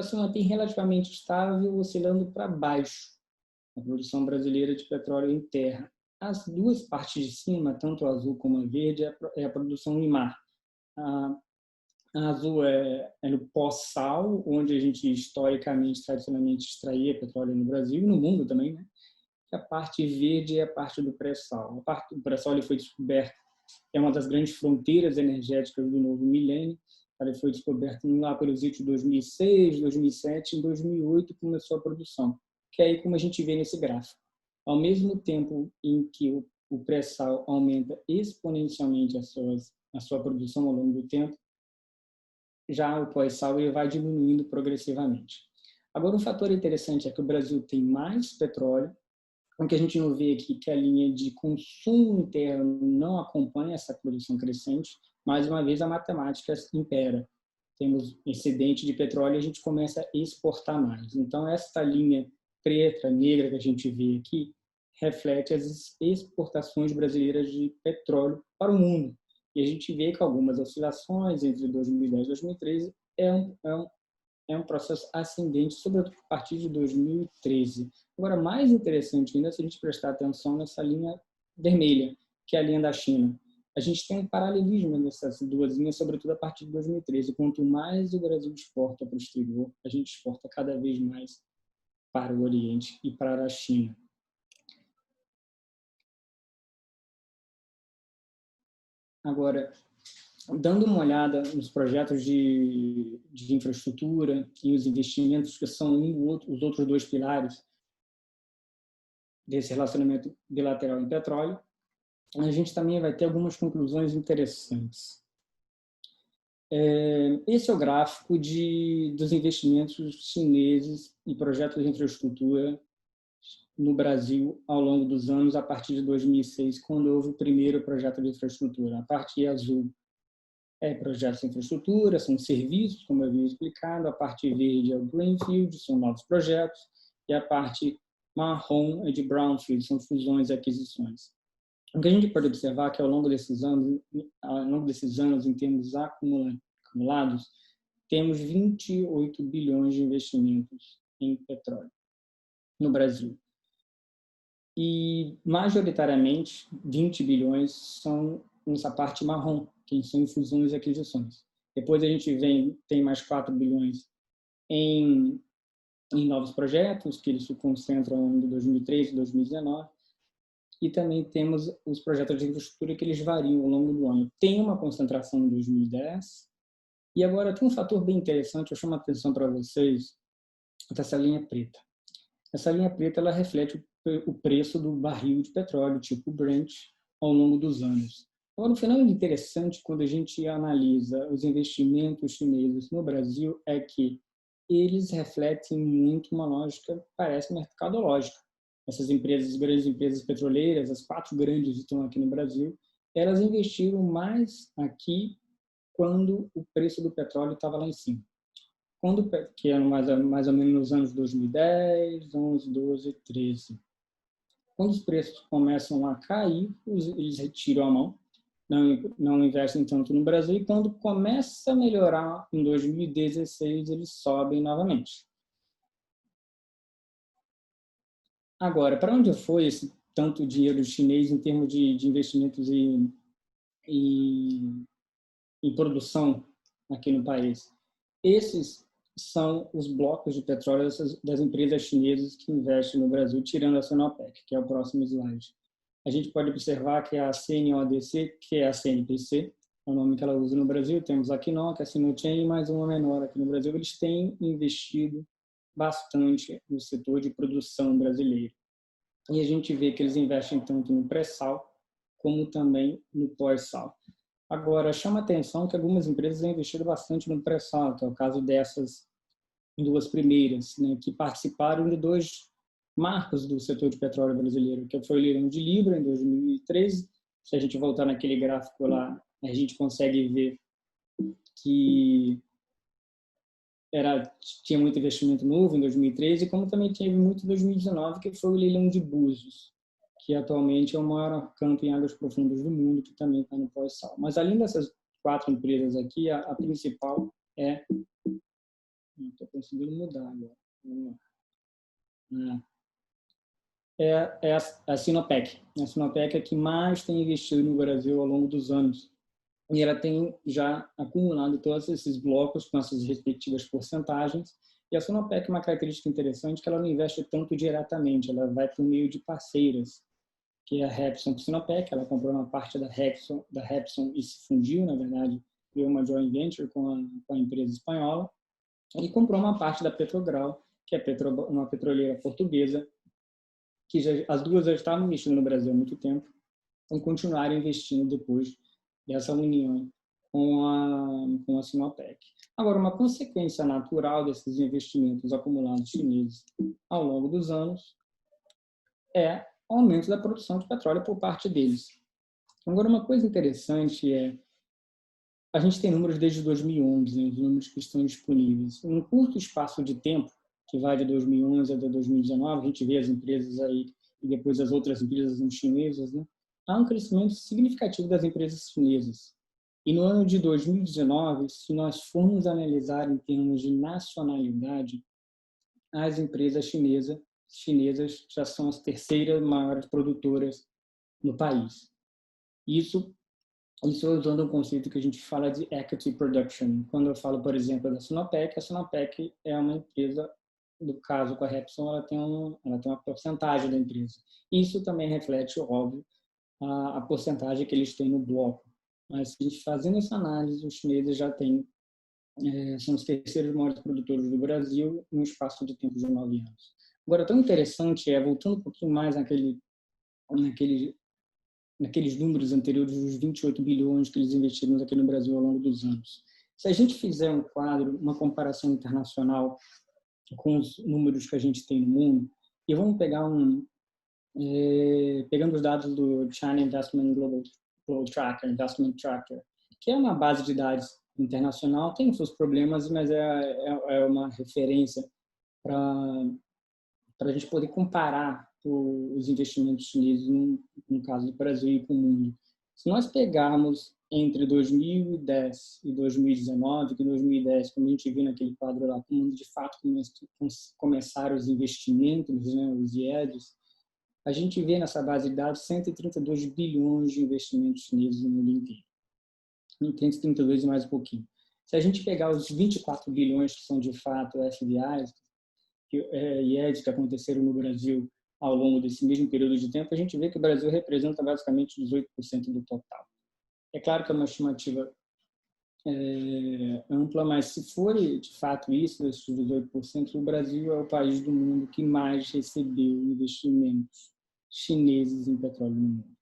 se mantém relativamente estável, oscilando para baixo, a produção brasileira de petróleo em terra. As duas partes de cima, tanto a azul como a verde, é a produção em mar. A azul é no pós-sal, onde a gente historicamente, tradicionalmente, extraía petróleo no Brasil e no mundo também, né? A parte verde é a parte do pré-sal. A parte do pré-sal foi descoberta, é uma das grandes fronteiras energéticas do novo milênio. Ele foi descoberto lá pelos anos de 2006, 2007, em 2008 começou a produção, que é aí como a gente vê nesse gráfico. Ao mesmo tempo em que o pré-sal aumenta exponencialmente a sua produção ao longo do tempo, já o pós-sal vai diminuindo progressivamente. Agora, um fator interessante é que o Brasil tem mais petróleo, o que a gente não vê aqui, que a linha de consumo interno não acompanha essa produção crescente. Mais uma vez, a matemática impera. Temos excedente de petróleo e a gente começa a exportar mais. Então, essa linha preta, negra que a gente vê aqui, reflete as exportações brasileiras de petróleo para o mundo. E a gente vê que algumas oscilações entre 2010 e 2013 é um processo ascendente, sobretudo a partir de 2013. Agora, mais interessante ainda é se a gente prestar atenção nessa linha vermelha, que é a linha da China. A gente tem um paralelismo nessas duas linhas, sobretudo a partir de 2013. Quanto mais o Brasil exporta para o exterior, a gente exporta cada vez mais para o Oriente e para a China. Agora, dando uma olhada nos projetos de infraestrutura e os investimentos que são os outros dois pilares desse relacionamento bilateral em petróleo, a gente também vai ter algumas conclusões interessantes. Esse é o gráfico dos investimentos chineses e projetos de infraestrutura no Brasil ao longo dos anos, a partir de 2006, quando houve o primeiro projeto de infraestrutura. A parte azul é projetos de infraestrutura, são serviços, como eu havia explicado. A parte verde é o Greenfield, são novos projetos. E a parte marrom é de Brownfield, são fusões e aquisições. O que a gente pode observar é que ao longo desses anos, em termos acumulados, temos 28 bilhões de investimentos em petróleo no Brasil. E, majoritariamente, 20 bilhões são nessa parte marrom, que são fusões e aquisições. Depois a gente tem mais 4 bilhões em novos projetos, que eles se concentram em 2013 e 2019. E também temos os projetos de infraestrutura que eles variam ao longo do ano. Tem uma concentração em 2010. E agora tem um fator bem interessante, eu chamo a atenção para vocês, dessa linha preta. Essa linha preta ela reflete o preço do barril de petróleo, tipo Brent, ao longo dos anos. Agora, um fenômeno interessante quando a gente analisa os investimentos chineses no Brasil é que eles refletem muito uma lógica, parece mercadológica. Essas empresas, grandes empresas petroleiras, as 4 grandes que estão aqui no Brasil, elas investiram mais aqui quando o preço do petróleo estava lá em cima. Que era mais ou menos nos anos 2010, 11, 12, 13. Quando os preços começam a cair, eles retiram a mão, não investem tanto no Brasil, e quando começa a melhorar em 2016, eles sobem novamente. Agora, para onde foi esse tanto dinheiro chinês em termos de investimentos em produção aqui no país? Esses são os blocos de petróleo das empresas chinesas que investem no Brasil, tirando a Sinopec, que é o próximo slide. A gente pode observar que a CNODC, que é a CNPC, é o nome que ela usa no Brasil, temos a Quinol, que é a Sinochen, e mais uma menor aqui no Brasil. Eles têm investido bastante no setor de produção brasileiro. E a gente vê que eles investem tanto no pré-sal como também no pós-sal. Agora, chama a atenção que algumas empresas têm investido bastante no pré-sal, que é o caso dessas 2 primeiras, né, que participaram de 2 marcos do setor de petróleo brasileiro, que foi o leilão de Libra, em 2013. Se a gente voltar naquele gráfico lá, a gente consegue ver que tinha muito investimento novo em 2013, como também teve muito em 2019, que foi o leilão de Búzios, que atualmente é o maior campo em águas profundas do mundo, que também está no pós-sal. Mas além dessas 4 empresas aqui, a principal é... Não estou conseguindo mudar agora. Vamos lá. É a Sinopec. A Sinopec é a que mais tem investido no Brasil ao longo dos anos. E ela tem já acumulado todos esses blocos com essas respectivas porcentagens. E a Sinopec, uma característica interessante, que ela não investe tanto diretamente, ela vai por meio de parceiras, que é a Repsol Sinopec. Ela comprou uma parte da Repsol e se fundiu, na verdade, criou uma joint venture com a empresa espanhola, e comprou uma parte da Petrobras, que é uma petroleira portuguesa, que as duas já estavam investindo no Brasil há muito tempo, e continuaram investindo depois dessa união com a Sinopec. Agora, uma consequência natural desses investimentos acumulados chineses ao longo dos anos é o aumento da produção de petróleo por parte deles. Agora, uma coisa interessante é a gente tem números desde 2011, né, os números que estão disponíveis. Em um curto espaço de tempo, que vai de 2011 até 2019, a gente vê as empresas aí e depois as outras empresas chinesas, né? Há um crescimento significativo das empresas chinesas. E no ano de 2019, se nós formos analisar em termos de nacionalidade, as empresas chinesas já são as terceiras maiores produtoras no país. Isso usando um conceito que a gente fala de equity production. Quando eu falo, por exemplo, da Sinopec, a Sinopec é uma empresa, no caso com a Repsol, ela tem uma porcentagem da empresa. Isso também reflete, óbvio, a porcentagem que eles têm no bloco. Mas, fazendo essa análise, os chineses já são os terceiros maiores produtores do Brasil em um espaço de tempo de 9 anos. Agora, tão interessante voltando um pouquinho mais naqueles números anteriores, os 28 bilhões que eles investiram aqui no Brasil ao longo dos anos. Se a gente fizer um quadro, uma comparação internacional com os números que a gente tem no mundo, e vamos pegar pegando os dados do China Investment Global Tracker, Investment Tracker, que é uma base de dados internacional, tem seus problemas, mas é uma referência para a gente poder comparar os investimentos chineses no caso do Brasil e com o mundo. Se nós pegarmos entre 2010 e 2019, que em 2010, como a gente viu naquele quadro lá, quando de fato começaram os investimentos, né, os IEDs, a gente vê nessa base de dados 132 bilhões de investimentos chineses no mundo inteiro. 132 e mais um pouquinho. Se a gente pegar os 24 bilhões que são de fato FDIs, IEDs que aconteceram no Brasil ao longo desse mesmo período de tempo, a gente vê que o Brasil representa basicamente 18% do total. É claro que é uma estimativa ampla, mas se for de fato isso, esses 18%, o Brasil é o país do mundo que mais recebeu investimentos chineses em petróleo no mundo.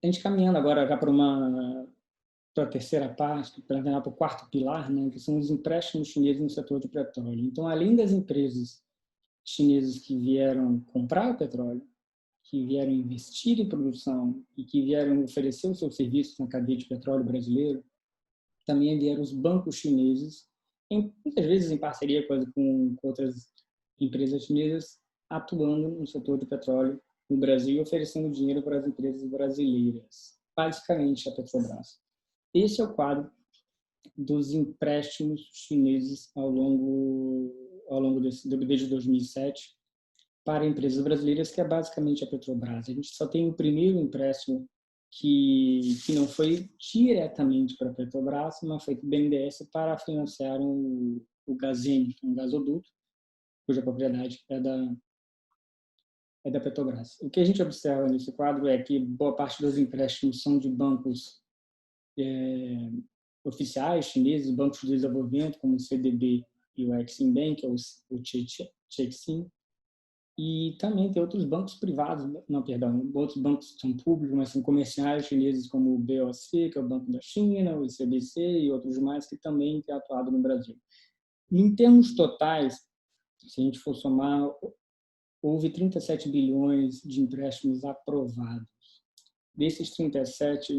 A gente caminhando agora já para a terceira parte, para o quarto pilar, né, que são os empréstimos chineses no setor de petróleo. Então, além das empresas chinesas que vieram comprar o petróleo, que vieram investir em produção e que vieram oferecer os seus serviços na cadeia de petróleo brasileiro, também vieram os bancos chineses, muitas vezes em parceria com outras empresas chinesas, atuando no setor de petróleo no Brasil e oferecendo dinheiro para as empresas brasileiras, basicamente a Petrobras. Esse é o quadro dos empréstimos chineses desde 2007 para empresas brasileiras, que é basicamente a Petrobras. A gente só tem o primeiro empréstimo que não foi diretamente para a Petrobras, mas foi para o BNDES para financiar o Gazem, um gasoduto, cuja propriedade é da Petrobras. O que a gente observa nesse quadro é que boa parte dos empréstimos são de bancos oficiais chineses, bancos de desenvolvimento, como o CDB e o Exim Bank, ou o Chexim, e também tem outros bancos privados, outros bancos que são públicos, mas são comerciais chineses, como o BOC, que é o Banco da China, o CBC e outros mais, que também têm atuado no Brasil. Em termos totais, se a gente for somar, houve 37 bilhões de empréstimos aprovados. Desses 37,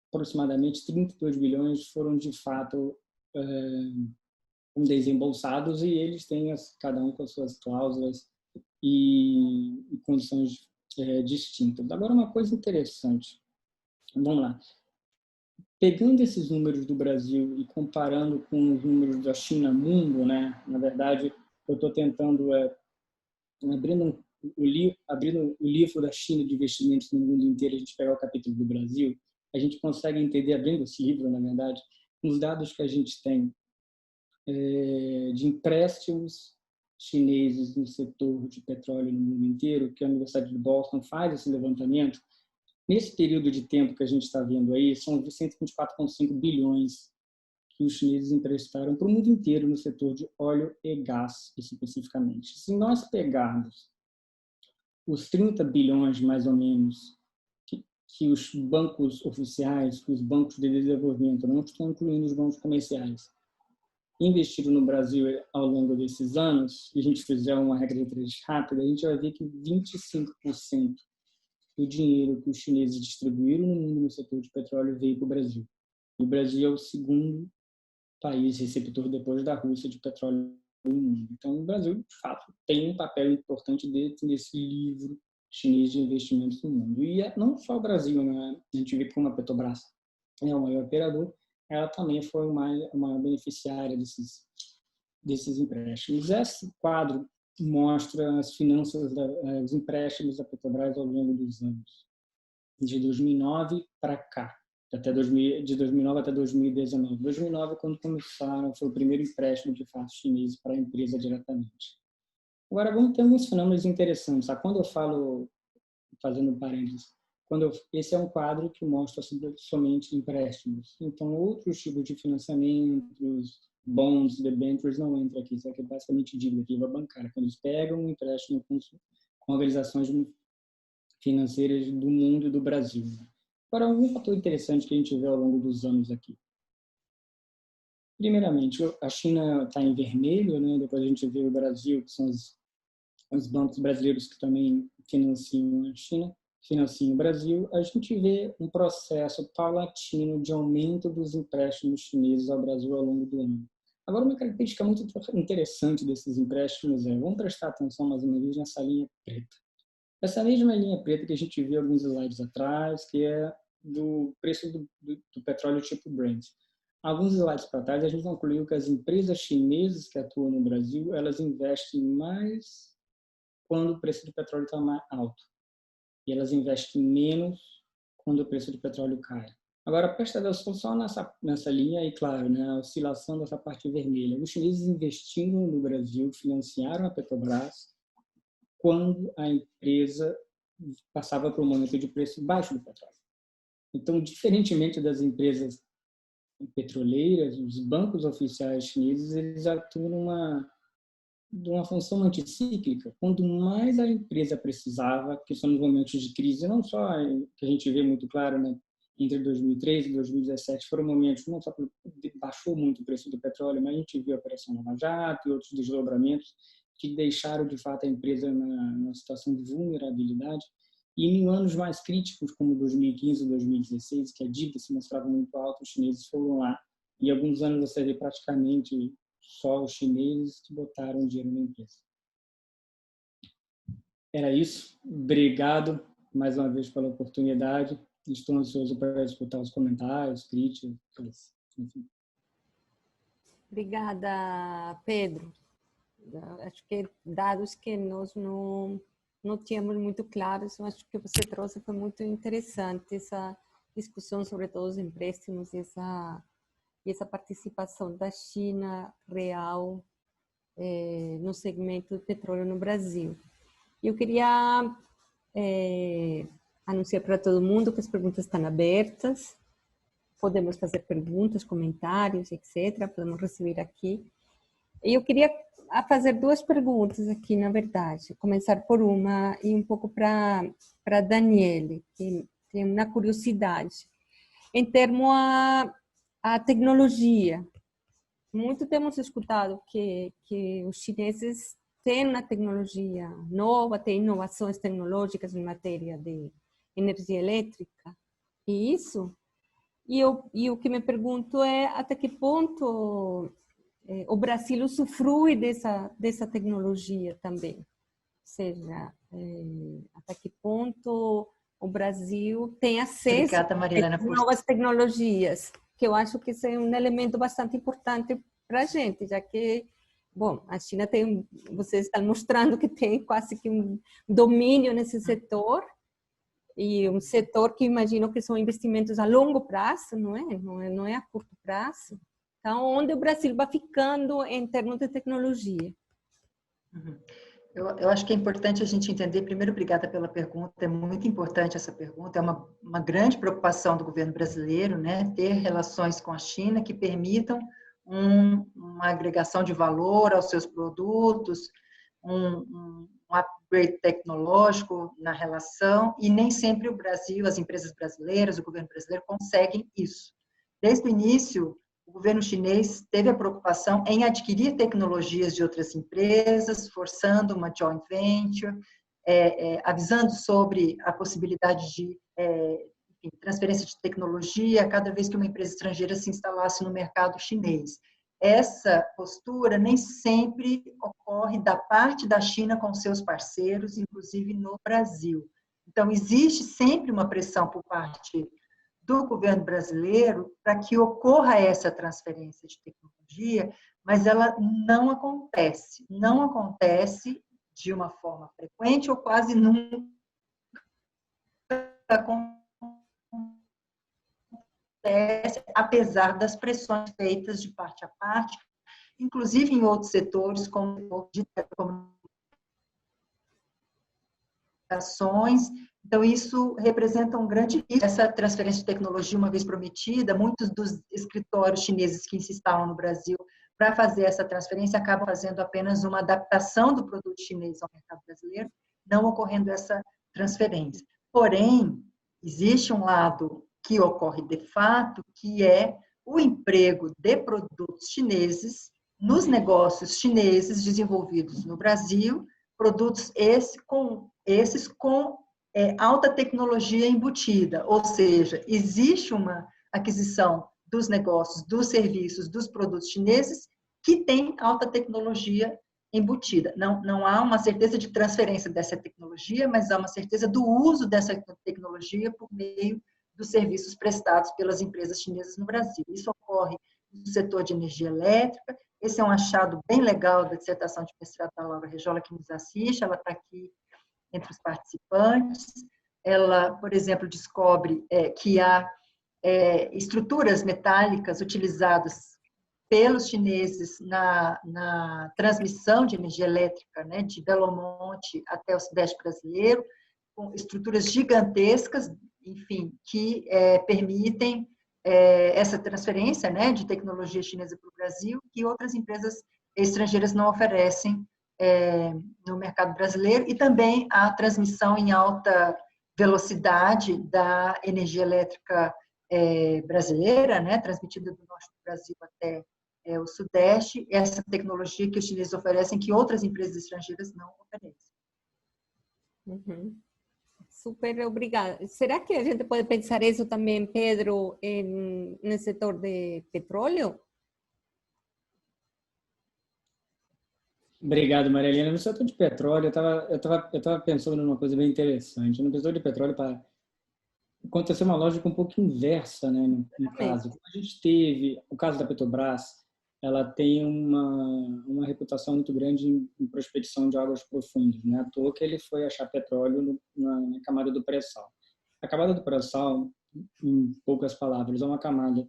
aproximadamente 32 bilhões foram, de fato, desembolsados, e eles têm, cada um com as suas cláusulas e condições distintas. Agora, uma coisa interessante. Vamos lá. Pegando esses números do Brasil e comparando com os números da China mundo, né? Na verdade, eu estou tentando, abrindo o livro da China de investimentos no mundo inteiro, a gente pegar o capítulo do Brasil, a gente consegue entender, abrindo esse livro, na verdade, os dados que a gente tem de empréstimos chineses no setor de petróleo no mundo inteiro, que a Universidade de Boston faz esse levantamento. Nesse período de tempo que a gente está vendo aí, são 124,5 bilhões que os chineses emprestaram para o mundo inteiro no setor de óleo e gás, especificamente. Se nós pegarmos os 30 bilhões, mais ou menos, que os bancos oficiais, que os bancos de desenvolvimento, não estão incluindo os bancos comerciais, investiram no Brasil ao longo desses anos, se a gente fizer uma regra de três rápida, a gente vai ver que 25% do dinheiro que os chineses distribuíram no mundo no setor de petróleo veio para o Brasil. E o Brasil é o segundo país receptor, depois da Rússia, de petróleo no mundo. Então, o Brasil, de fato, tem um papel importante dentro desse livro chinês de investimentos no mundo. E não só o Brasil, né? A gente vê como a Petrobras é o maior operador, ela também foi uma beneficiária desses empréstimos. Esse quadro mostra as finanças, os empréstimos da Petrobras ao longo dos anos, de 2009 para cá, de 2009 até 2019. 2009, quando começaram, foi o primeiro empréstimo de fato chinês para a empresa diretamente. Agora, vamos ter alguns fenômenos interessantes. Quando eu falo, fazendo parênteses, esse é um quadro que mostra somente empréstimos. Então, outros tipos de financiamentos, bonds, debentures, não entram aqui. Isso aqui é basicamente dívida bancária. Quando eles pegam um empréstimo com organizações financeiras do mundo e do Brasil. Agora, algum fator interessante que a gente vê ao longo dos anos aqui. Primeiramente, a China está em vermelho, né? Depois a gente vê o Brasil, que são os bancos brasileiros que também financiam a China, financiam o Brasil. A gente vê um processo paulatino de aumento dos empréstimos chineses ao Brasil ao longo do ano. Agora, uma característica muito interessante desses empréstimos vamos prestar atenção mais uma vez nessa linha preta. Essa mesma linha preta que a gente viu alguns slides atrás, que é do preço do petróleo tipo Brent. Alguns slides para trás, a gente concluiu que as empresas chinesas que atuam no Brasil, elas investem mais quando o preço do petróleo está mais alto. E elas investem menos quando o preço do petróleo cai. Agora, presta atenção só nessa linha e, claro, né, a oscilação dessa parte vermelha. Os chineses investiram no Brasil, financiaram a Petrobras quando a empresa passava por um momento de preço baixo do petróleo. Então, diferentemente das empresas petroleiras, os bancos oficiais chineses, eles atuam de uma função anticíclica. Quando mais a empresa precisava, que são nos momentos de crise, não só que a gente vê muito claro, né, entre 2013 e 2017, foram momentos, não só que baixou muito o preço do petróleo, mas a gente viu a Operação Lava Jato e outros desdobramentos que deixaram, de fato, a empresa numa situação de vulnerabilidade. E em anos mais críticos, como 2015 e 2016, que a dívida se mostrava muito alta, os chineses foram lá. E alguns anos você vê praticamente só os chineses que botaram dinheiro na empresa. Era isso. Obrigado mais uma vez pela oportunidade. Estou ansioso para escutar os comentários, críticas, enfim. Obrigada, Pedro. Acho que dados que nós não tínhamos muito claros, eu acho que você trouxe foi muito interessante essa discussão sobre todos os empréstimos e essa participação da China real no segmento do petróleo no Brasil. Eu queria anunciar para todo mundo que as perguntas estão abertas, podemos fazer perguntas, comentários, etc., podemos receber aqui. E eu queria fazer duas perguntas aqui, na verdade. Começar por uma e um pouco para Daniele, que tem uma curiosidade. Em termos a tecnologia, muito temos escutado que os chineses têm uma tecnologia nova, têm inovações tecnológicas em matéria de energia elétrica. E isso. E o que me pergunto é até que ponto o Brasil usufrui dessa tecnologia também. Ou seja, até que ponto o Brasil tem acesso a novas tecnologias, que eu acho que isso é um elemento bastante importante para a gente, já que, bom, a China tem, vocês estão mostrando que tem quase que um domínio nesse setor, e um setor que imagino que são investimentos a longo prazo, não é a curto prazo. Então, onde o Brasil vai ficando em termos de tecnologia? Eu acho que é importante a gente entender, primeiro, obrigada pela pergunta, é muito importante essa pergunta, é uma grande preocupação do governo brasileiro, né, ter relações com a China que permitam uma agregação de valor aos seus produtos, um upgrade tecnológico na relação, e nem sempre o Brasil, as empresas brasileiras, o governo brasileiro conseguem isso. Desde o início, o governo chinês teve a preocupação em adquirir tecnologias de outras empresas, forçando uma joint venture, avisando sobre a possibilidade de transferência de tecnologia cada vez que uma empresa estrangeira se instalasse no mercado chinês. essa postura nem sempre ocorre da parte da China com seus parceiros, inclusive no Brasil. Então, existe sempre uma pressão por parte do governo brasileiro para que ocorra essa transferência de tecnologia, mas ela não acontece de uma forma frequente ou quase nunca acontece, apesar das pressões feitas de parte a parte, inclusive em outros setores, como de telecomunicações. Então, isso representa um grande risco. Essa transferência de tecnologia, uma vez prometida, muitos dos escritórios chineses que se instalam no Brasil para fazer essa transferência acabam fazendo apenas uma adaptação do produto chinês ao mercado brasileiro, não ocorrendo essa transferência. Porém, existe um lado que ocorre de fato, que é o emprego de produtos chineses nos negócios chineses desenvolvidos no Brasil, produtos esses com alta tecnologia embutida, ou seja, existe uma aquisição dos negócios, dos serviços, dos produtos chineses que tem alta tecnologia embutida. Não há uma certeza de transferência dessa tecnologia, mas há uma certeza do uso dessa tecnologia por meio dos serviços prestados pelas empresas chinesas no Brasil. Isso ocorre no setor de energia elétrica. Esse é um achado bem legal da dissertação de mestrado da Laura Rejola, que nos assiste, ela está aqui entre os participantes. Ela, por exemplo, descobre que há estruturas metálicas utilizadas pelos chineses na transmissão de energia elétrica, né, de Belo Monte até o Sudeste brasileiro, com estruturas gigantescas, enfim, que permitem essa transferência, né, de tecnologia chinesa para o Brasil, que outras empresas estrangeiras não oferecem no mercado brasileiro, e também a transmissão em alta velocidade da energia elétrica brasileira, né, transmitida do norte do Brasil até o Sudeste, essa tecnologia que os chineses oferecem, que outras empresas estrangeiras não oferecem. Uhum. Super obrigada. Será que a gente pode pensar isso também, Pedro, no setor de petróleo? Obrigado, Maria Helena. No setor de petróleo, eu tava pensando numa coisa bem interessante. No setor de petróleo, aconteceu uma lógica um pouco inversa, né, no caso. A gente teve o caso da Petrobras, ela tem uma reputação muito grande em prospecção de águas profundas, né? À toa que ele foi achar petróleo na camada do pré-sal. A camada do pré-sal, em poucas palavras, é uma camada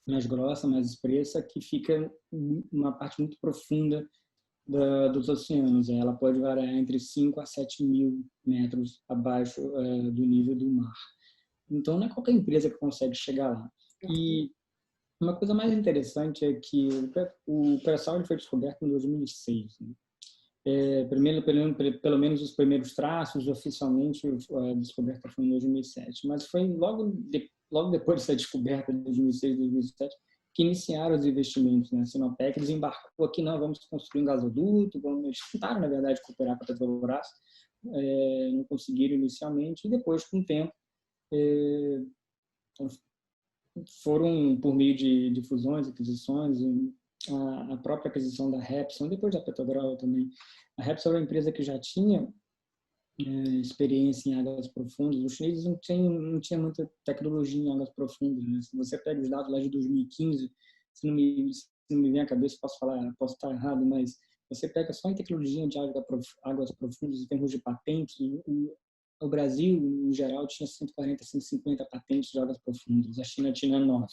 mais grossa, mais espessa, que fica em uma parte muito profunda dos oceanos. Ela pode variar entre 5 a 7 mil metros abaixo do nível do mar. Então, não é qualquer empresa que consegue chegar lá. E uma coisa mais interessante é que o pré-sal foi descoberto em 2006. Né? Pelo menos os primeiros traços, oficialmente, a descoberta foi em 2007. Mas foi logo depois dessa descoberta, de 2006, 2007, que iniciaram os investimentos. Né? A Sinopec desembarcou aqui, não, vamos construir um gasoduto, eles tentaram, na verdade, cooperar com a Petrobras, não conseguiram inicialmente, e depois, com o tempo, foram por meio de fusões, aquisições, a própria aquisição da Repsol, depois da Petrobras também. A Repsol era uma empresa que já tinha experiência em águas profundas. Os chineses não tinham muita tecnologia em águas profundas. Né? Se você pega os dados lá de 2015, se não me vem à cabeça, posso estar errado, mas você pega só em tecnologia de águas profundas, em termos de patentes, o Brasil, em geral, tinha 140, 150 patentes de águas profundas. A China tinha 9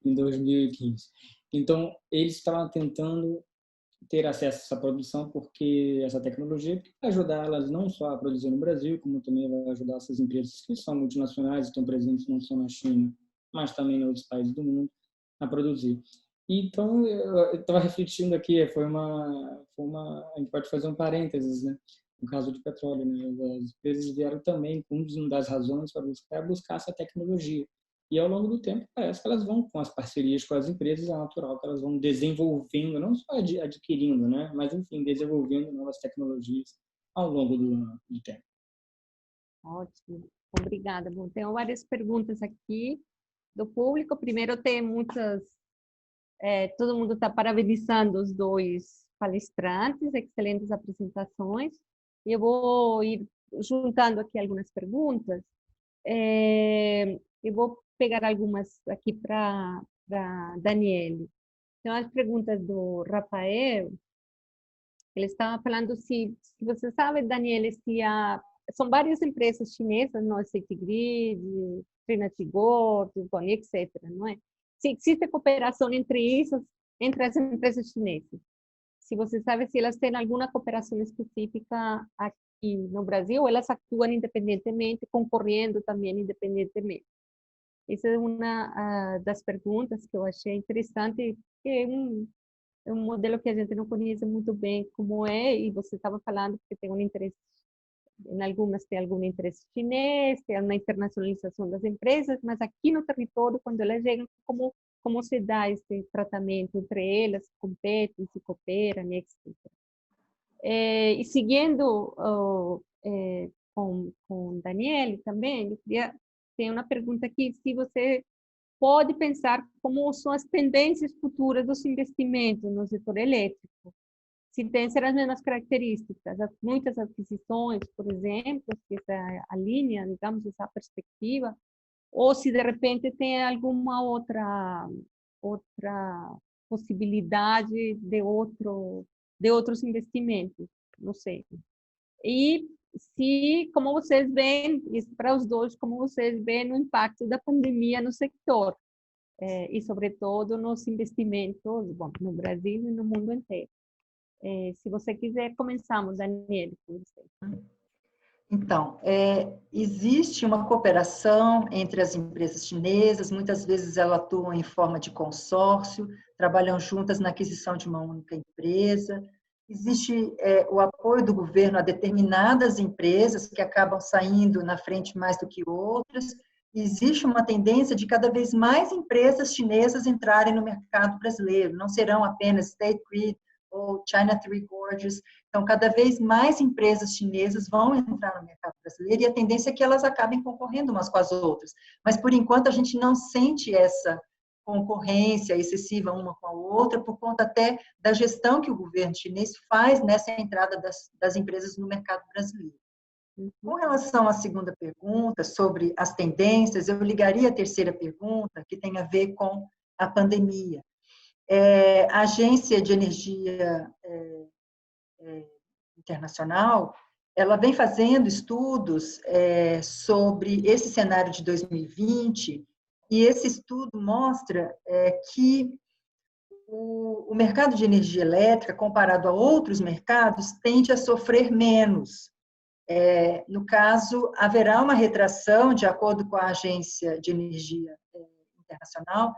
em 2015. Então, eles estavam tentando ter acesso a essa produção, porque essa tecnologia vai ajudar elas não só a produzir no Brasil, como também vai ajudar essas empresas que são multinacionais e estão presentes não só na China, mas também em outros países do mundo, a produzir. Então, eu estava refletindo aqui, a gente pode fazer um parênteses, né? No caso de petróleo, né? As empresas vieram também com uma das razões para buscar essa tecnologia. E ao longo do tempo, parece que elas vão, com as parcerias com as empresas, é natural que elas vão desenvolvendo, não só adquirindo, né? Mas, enfim, desenvolvendo novas tecnologias ao longo do tempo. Ótimo, obrigada. Bom, tenho várias perguntas aqui do público. Primeiro, tem muitas Todo mundo está parabenizando os dois palestrantes, excelentes apresentações. Eu vou ir juntando aqui algumas perguntas. Eu vou pegar algumas aqui para Daniele. Então, as perguntas do Rafael, ele estava falando se você sabe, Daniele, se são várias empresas chinesas, não é? Citygrid, Trinity Gold, etc., não é? Se existe cooperação entre as empresas chinesas. Se você sabe se elas têm alguma cooperação específica aqui no Brasil, ou elas atuam independentemente, concorrendo também independentemente. Essa é uma das perguntas que eu achei interessante, que é um modelo que a gente não conhece muito bem como é, e você estava falando que tem um interesse, em algumas tem algum interesse chinês, tem uma internacionalização das empresas, mas aqui no território, quando elas chegam, como se dá esse tratamento entre elas, competem, se cooperam, etc. E seguindo com Daniele também, eu queria ter uma pergunta aqui, se você pode pensar como são as tendências futuras dos investimentos no setor elétrico. Se tem ser as mesmas características, muitas aquisições, por exemplo, que essa a linha, digamos, essa perspectiva, ou se de repente tem alguma outra possibilidade de outros investimentos, não sei. E se, como vocês veem, isso para os dois, como vocês veem o impacto da pandemia no sector, e sobretudo nos investimentos, bom, no Brasil e no mundo inteiro. Se você quiser, começamos, Daniele, com você. Então, existe uma cooperação entre as empresas chinesas, muitas vezes elas atuam em forma de consórcio, trabalham juntas na aquisição de uma única empresa. Existe o apoio do governo a determinadas empresas que acabam saindo na frente mais do que outras. Existe uma tendência de cada vez mais empresas chinesas entrarem no mercado brasileiro, não serão apenas State Grid ou China Three Gorges. Então, cada vez mais empresas chinesas vão entrar no mercado brasileiro e a tendência é que elas acabem concorrendo umas com as outras. Mas, por enquanto, a gente não sente essa concorrência excessiva uma com a outra, por conta até da gestão que o governo chinês faz nessa entrada das empresas no mercado brasileiro. Com relação à segunda pergunta, sobre as tendências, eu ligaria a terceira pergunta, que tem a ver com a pandemia. A Agência de Energia Internacional, ela vem fazendo estudos sobre esse cenário de 2020, e esse estudo mostra que o mercado de energia elétrica, comparado a outros mercados, tende a sofrer menos. No caso, haverá uma retração, de acordo com a Agência de Energia Internacional,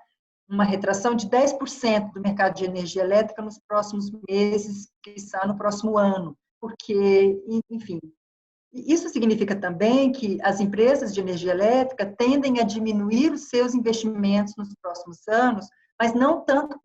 uma retração de 10% do mercado de energia elétrica nos próximos meses, quiçá no próximo ano, porque, enfim, isso significa também que as empresas de energia elétrica tendem a diminuir os seus investimentos nos próximos anos, mas não tanto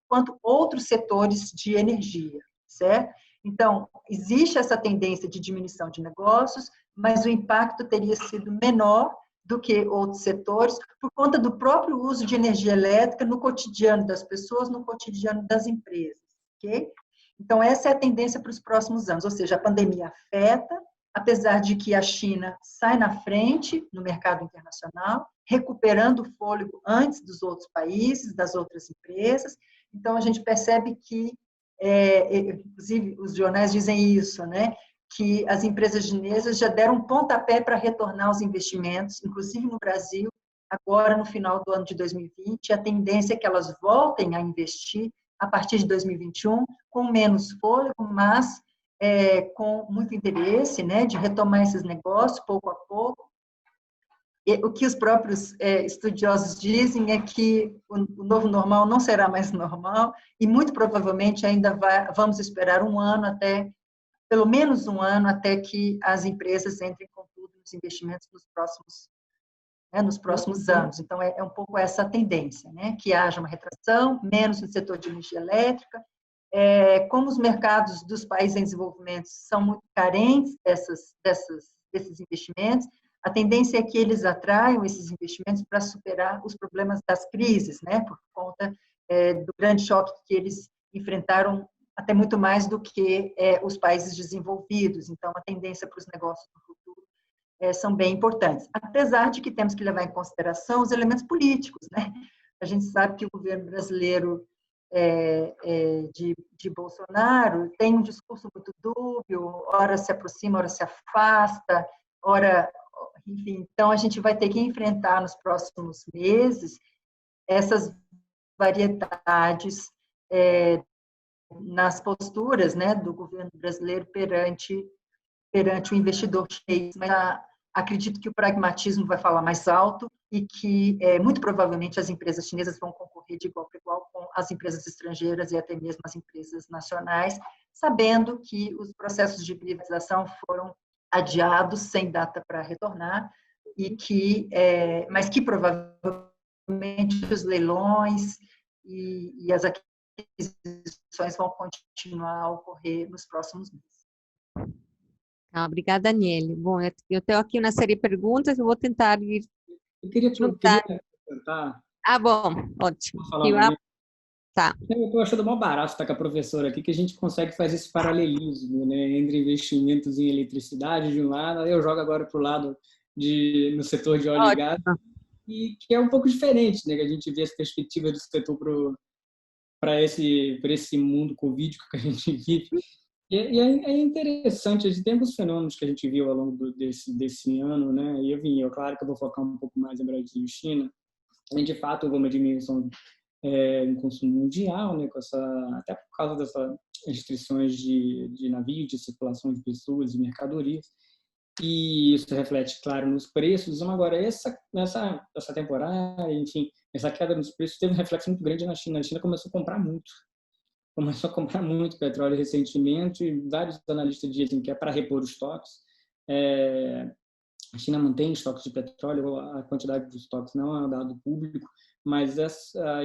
quanto outros setores de energia, certo? Então, existe essa tendência de diminuição de negócios, mas o impacto teria sido menor do que outros setores, por conta do próprio uso de energia elétrica no cotidiano das pessoas, no cotidiano das empresas, ok? Então, essa é a tendência para os próximos anos, ou seja, a pandemia afeta, apesar de que a China sai na frente no mercado internacional, recuperando o fôlego antes dos outros países, das outras empresas. Então, a gente percebe que, inclusive, os jornais dizem isso, né? Que as empresas chinesas já deram um pontapé para retornar os investimentos, inclusive no Brasil, agora no final do ano de 2020, a tendência é que elas voltem a investir a partir de 2021, com menos fôlego, mas com muito interesse, né, de retomar esses negócios pouco a pouco. E o que os próprios estudiosos dizem é que o novo normal não será mais normal e muito provavelmente ainda vamos esperar pelo menos um ano até que as empresas entrem com tudo nos investimentos nos próximos anos. Então, é um pouco essa tendência, né? Que haja uma retração, menos no setor de energia elétrica. Como os mercados dos países em desenvolvimento são muito carentes desses investimentos, a tendência é que eles atraiam esses investimentos para superar os problemas das crises, né? Por conta do grande choque que eles enfrentaram, até muito mais do que os países desenvolvidos. Então, a tendência para os negócios no futuro são bem importantes, apesar de que temos que levar em consideração os elementos políticos, né? A gente sabe que o governo brasileiro de Bolsonaro tem um discurso muito dúbio, ora se aproxima, ora se afasta, ora, enfim, então a gente vai ter que enfrentar nos próximos meses essas variedades nas posturas, né, do governo brasileiro perante o investidor chinês. Mas acredito que o pragmatismo vai falar mais alto e que, muito provavelmente, as empresas chinesas vão concorrer de igual para igual com as empresas estrangeiras e até mesmo as empresas nacionais, sabendo que os processos de privatização foram adiados sem data para retornar, mas que provavelmente os leilões e as aquisições vão continuar a ocorrer nos próximos meses. Obrigada, Aniele. Bom, eu tenho aqui uma série de perguntas, eu vou tentar ir Eu queria perguntar. Bom, ótimo. Tá. Eu estou achando mal barato estar com a professora aqui, que a gente consegue fazer esse paralelismo, né, entre investimentos em eletricidade de um lado, eu jogo agora para o lado no setor de óleo e gás, e que é um pouco diferente, né, que a gente vê as perspectivas do setor para esse mundo Covid que a gente vive. E é interessante, tem alguns fenômenos que a gente viu ao longo desse ano, né? E claro que eu vou focar um pouco mais em Brasil e China. E, de fato, houve uma diminuição no consumo mundial, né? Até por causa dessas restrições de navio, de circulação de pessoas e mercadorias. E isso reflete, claro, nos preços. Agora, essa temporada, enfim, essa queda nos preços teve um reflexo muito grande na China. A China começou a comprar muito petróleo recentemente, e vários analistas dizem que é para repor os estoques. A China mantém estoques de petróleo, a quantidade de estoques não é um dado público, mas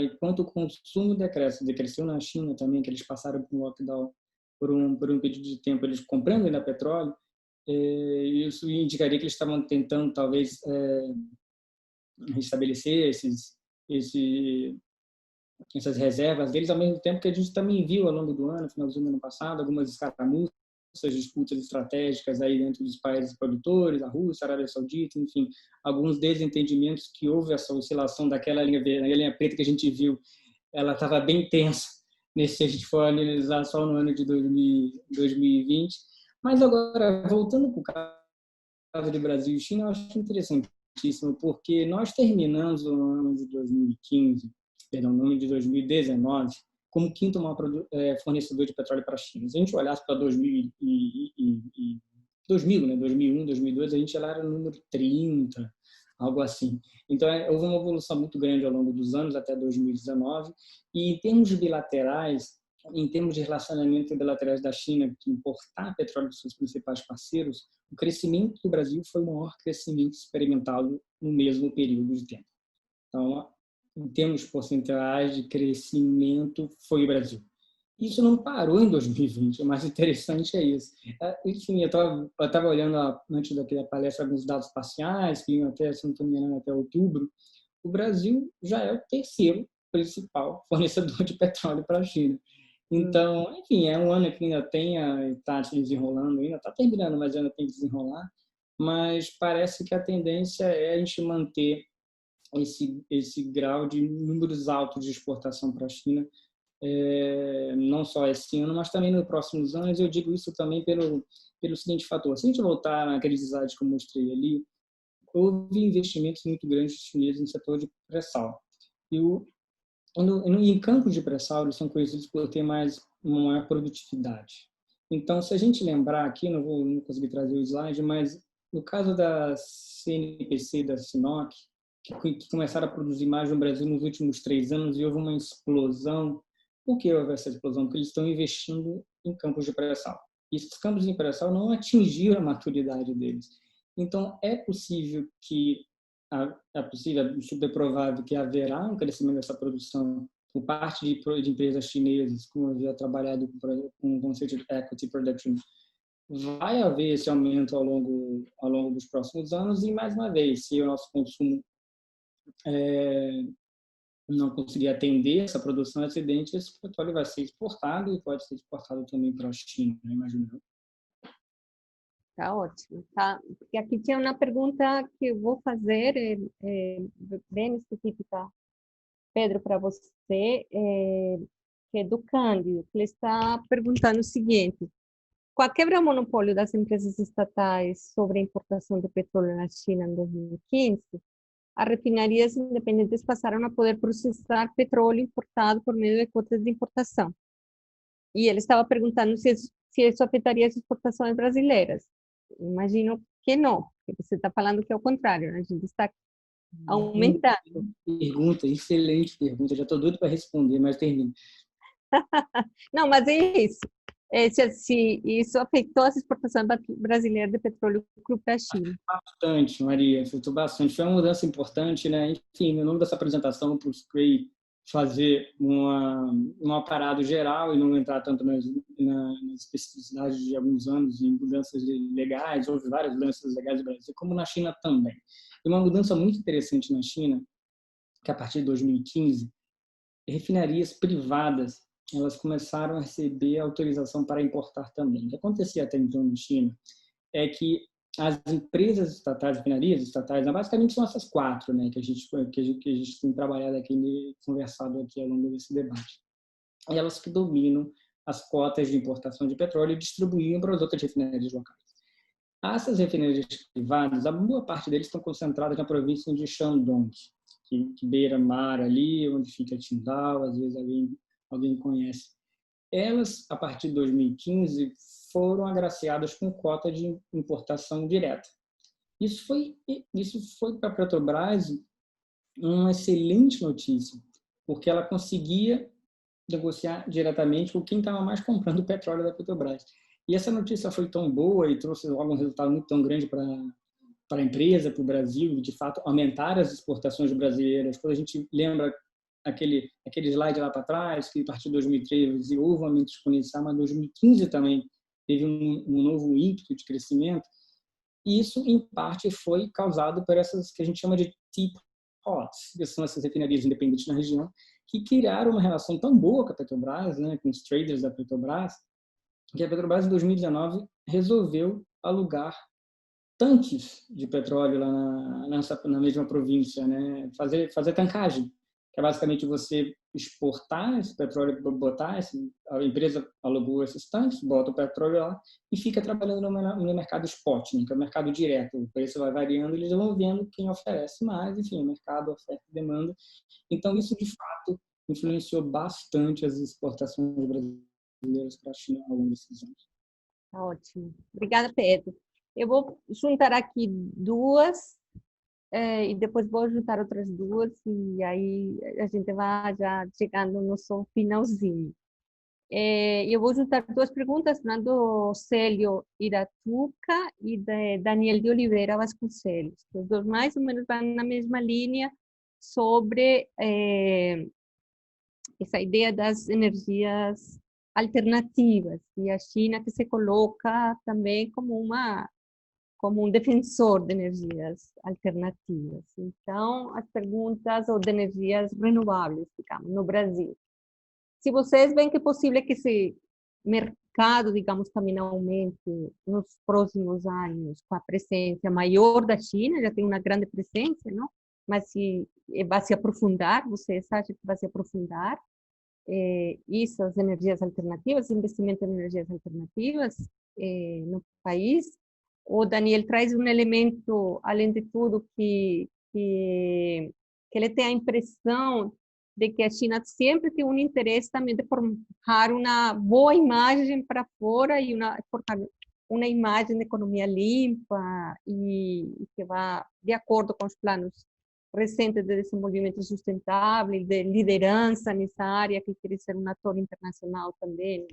enquanto o consumo decresceu na China também, que eles passaram por um lockdown por um período de tempo, eles comprando ainda petróleo, isso indicaria que eles estavam tentando, talvez, restabelecer essas reservas deles, ao mesmo tempo que a gente também viu ao longo do ano, finalzinho do ano passado, algumas escaramuças, disputas estratégicas aí dentro dos países produtores, a Rússia, a Arábia Saudita, enfim, alguns desentendimentos que houve essa oscilação daquela linha preta que a gente viu, ela estava bem tensa, se a gente for analisar só no ano de 2020. Mas agora, voltando para o caso de Brasil e China, eu acho interessantíssimo, porque nós terminamos o ano de 2015, no ano de 2019, como quinto maior fornecedor de petróleo para a China. Se a gente olhasse para 2000, né, 2001, 2002, a gente era no número 30, algo assim. Então, houve uma evolução muito grande ao longo dos anos, até 2019. E em termos bilaterais, em termos de relacionamento bilaterais da China, que importar petróleo dos seus principais parceiros, o crescimento do Brasil foi o maior crescimento experimentado no mesmo período de tempo. Então, em termos percentuais de crescimento, foi o Brasil. Isso não parou em 2020, o mais interessante é isso. Enfim, eu estava olhando antes daquela palestra alguns dados parciais, que iam até, se não estou me enganando, até outubro. O Brasil já é o terceiro principal fornecedor de petróleo para a China. Então, enfim, é um ano que ainda está se desenrolando, ainda está terminando, mas ainda tem que desenrolar. Mas parece que a tendência é a gente manter esse grau de números altos de exportação para a China, não só esse ano, mas também nos próximos anos. Eu digo isso também pelo seguinte fator. Se a gente voltar naqueles slides que eu mostrei ali, houve investimentos muito grandes chineses no setor de pré-sal. Em campos de pré-sal, eles são conhecidos por ter uma maior produtividade. Então, se a gente lembrar aqui, não consegui trazer o slide, mas no caso da CNPC e da Sinopec, que começaram a produzir mais no Brasil nos últimos 3 anos, e houve uma explosão. Por que houve essa explosão? Porque eles estão investindo em campos de pré-sal. E esses campos de pré-sal não atingiram a maturidade deles. Então, é possível, super provável que haverá um crescimento dessa produção por parte de empresas chinesas, como eu havia trabalhado com o conceito de equity production. Vai haver esse aumento ao longo dos próximos anos, e, mais uma vez, se o nosso consumo não conseguir atender essa produção excedente, esse petróleo vai ser exportado e pode ser exportado também para a China, né, imagino. Tá ótimo, tá? Porque aqui tinha uma pergunta que eu vou fazer, bem específica, Pedro, para você, que é do Cândido, que ele está perguntando o seguinte: com a quebra do monopólio das empresas estatais sobre a importação de petróleo na China em 2015, as refinarias independentes passaram a poder processar petróleo importado por meio de cotas de importação. E ele estava perguntando se isso afetaria as exportações brasileiras. Imagino que não, porque você está falando que é o contrário, né? A gente está aumentando. Pergunta, excelente pergunta. Já estou doido para responder, mas termino. Não, mas é isso. Se isso afetou as exportações brasileiras de petróleo cru para a China. Bastante, Maria, afetou bastante. Foi uma mudança importante, né? Enfim, no nome dessa apresentação, eu procurei fazer um aparado geral e não entrar tanto nas especificidades de alguns anos e mudanças legais. Houve várias mudanças legais no Brasil, como na China também. E uma mudança muito interessante na China, que a partir de 2015, refinarias privadas elas começaram a receber autorização para importar também. O que acontecia até então na China é que as empresas estatais, refinarias estatais, basicamente são essas quatro, né, que a gente tem trabalhado aqui e conversado aqui ao longo desse debate. E elas que dominam as cotas de importação de petróleo e distribuíam para as outras refinarias locais. Essas refinarias privadas, a boa parte deles estão concentradas na província de Shandong, que beira mar ali, onde fica Qingdao, às vezes alguém conhece. Elas, a partir de 2015, foram agraciadas com cota de importação direta. Isso foi para a Petrobras uma excelente notícia, porque ela conseguia negociar diretamente com quem estava mais comprando o petróleo da Petrobras. E essa notícia foi tão boa e trouxe logo um resultado muito tão grande para a empresa, para o Brasil, e de fato aumentar as exportações brasileiras. Quando a gente lembra aquele slide lá para trás, que a partir de 2013 houve um aumento exponencial, mas 2015 também teve um novo ímpeto de crescimento. E isso, em parte, foi causado por essas que a gente chama de teapots, que são essas refinarias independentes na região, que criaram uma relação tão boa com a Petrobras, né, com os traders da Petrobras, que a Petrobras, em 2019, resolveu alugar tanques de petróleo lá na mesma província, né? Fazer tankagem, que é basicamente você exportar esse petróleo, a empresa alugou esses tanques, bota o petróleo lá e fica trabalhando no mercado spot, né? Que é o mercado direto. O preço vai variando, eles vão vendo quem oferece mais, enfim, o mercado, oferta e demanda. Então, isso, de fato, influenciou bastante as exportações brasileiras para a China ao longo desses anos. Ótimo. Obrigada, Pedro. Eu vou juntar aqui duas e depois vou juntar outras duas e aí a gente vai já chegando no nosso finalzinho. Eu vou juntar duas perguntas, uma do Célio Iratuca e de Daniel de Oliveira Vasconcelos. Os dois mais ou menos vão na mesma linha sobre essa ideia das energias alternativas e a China que se coloca também como um defensor de energias alternativas. Então, as perguntas ou de energias renováveis, digamos, no Brasil. Se vocês veem que é possível que esse mercado, digamos, também aumente nos próximos anos com a presença maior da China, já tem uma grande presença, não? Mas se vai se aprofundar, vocês acham que vai se aprofundar? Isso, as energias alternativas, investimento em energias alternativas no país. O Daniel traz um elemento, além de tudo, que ele tem a impressão de que a China sempre tem um interesse também de formar uma boa imagem para fora e formar uma imagem de economia limpa e que vá de acordo com os planos recente de desenvolvimento sustentável, de liderança nessa área, que quer ser um ator internacional também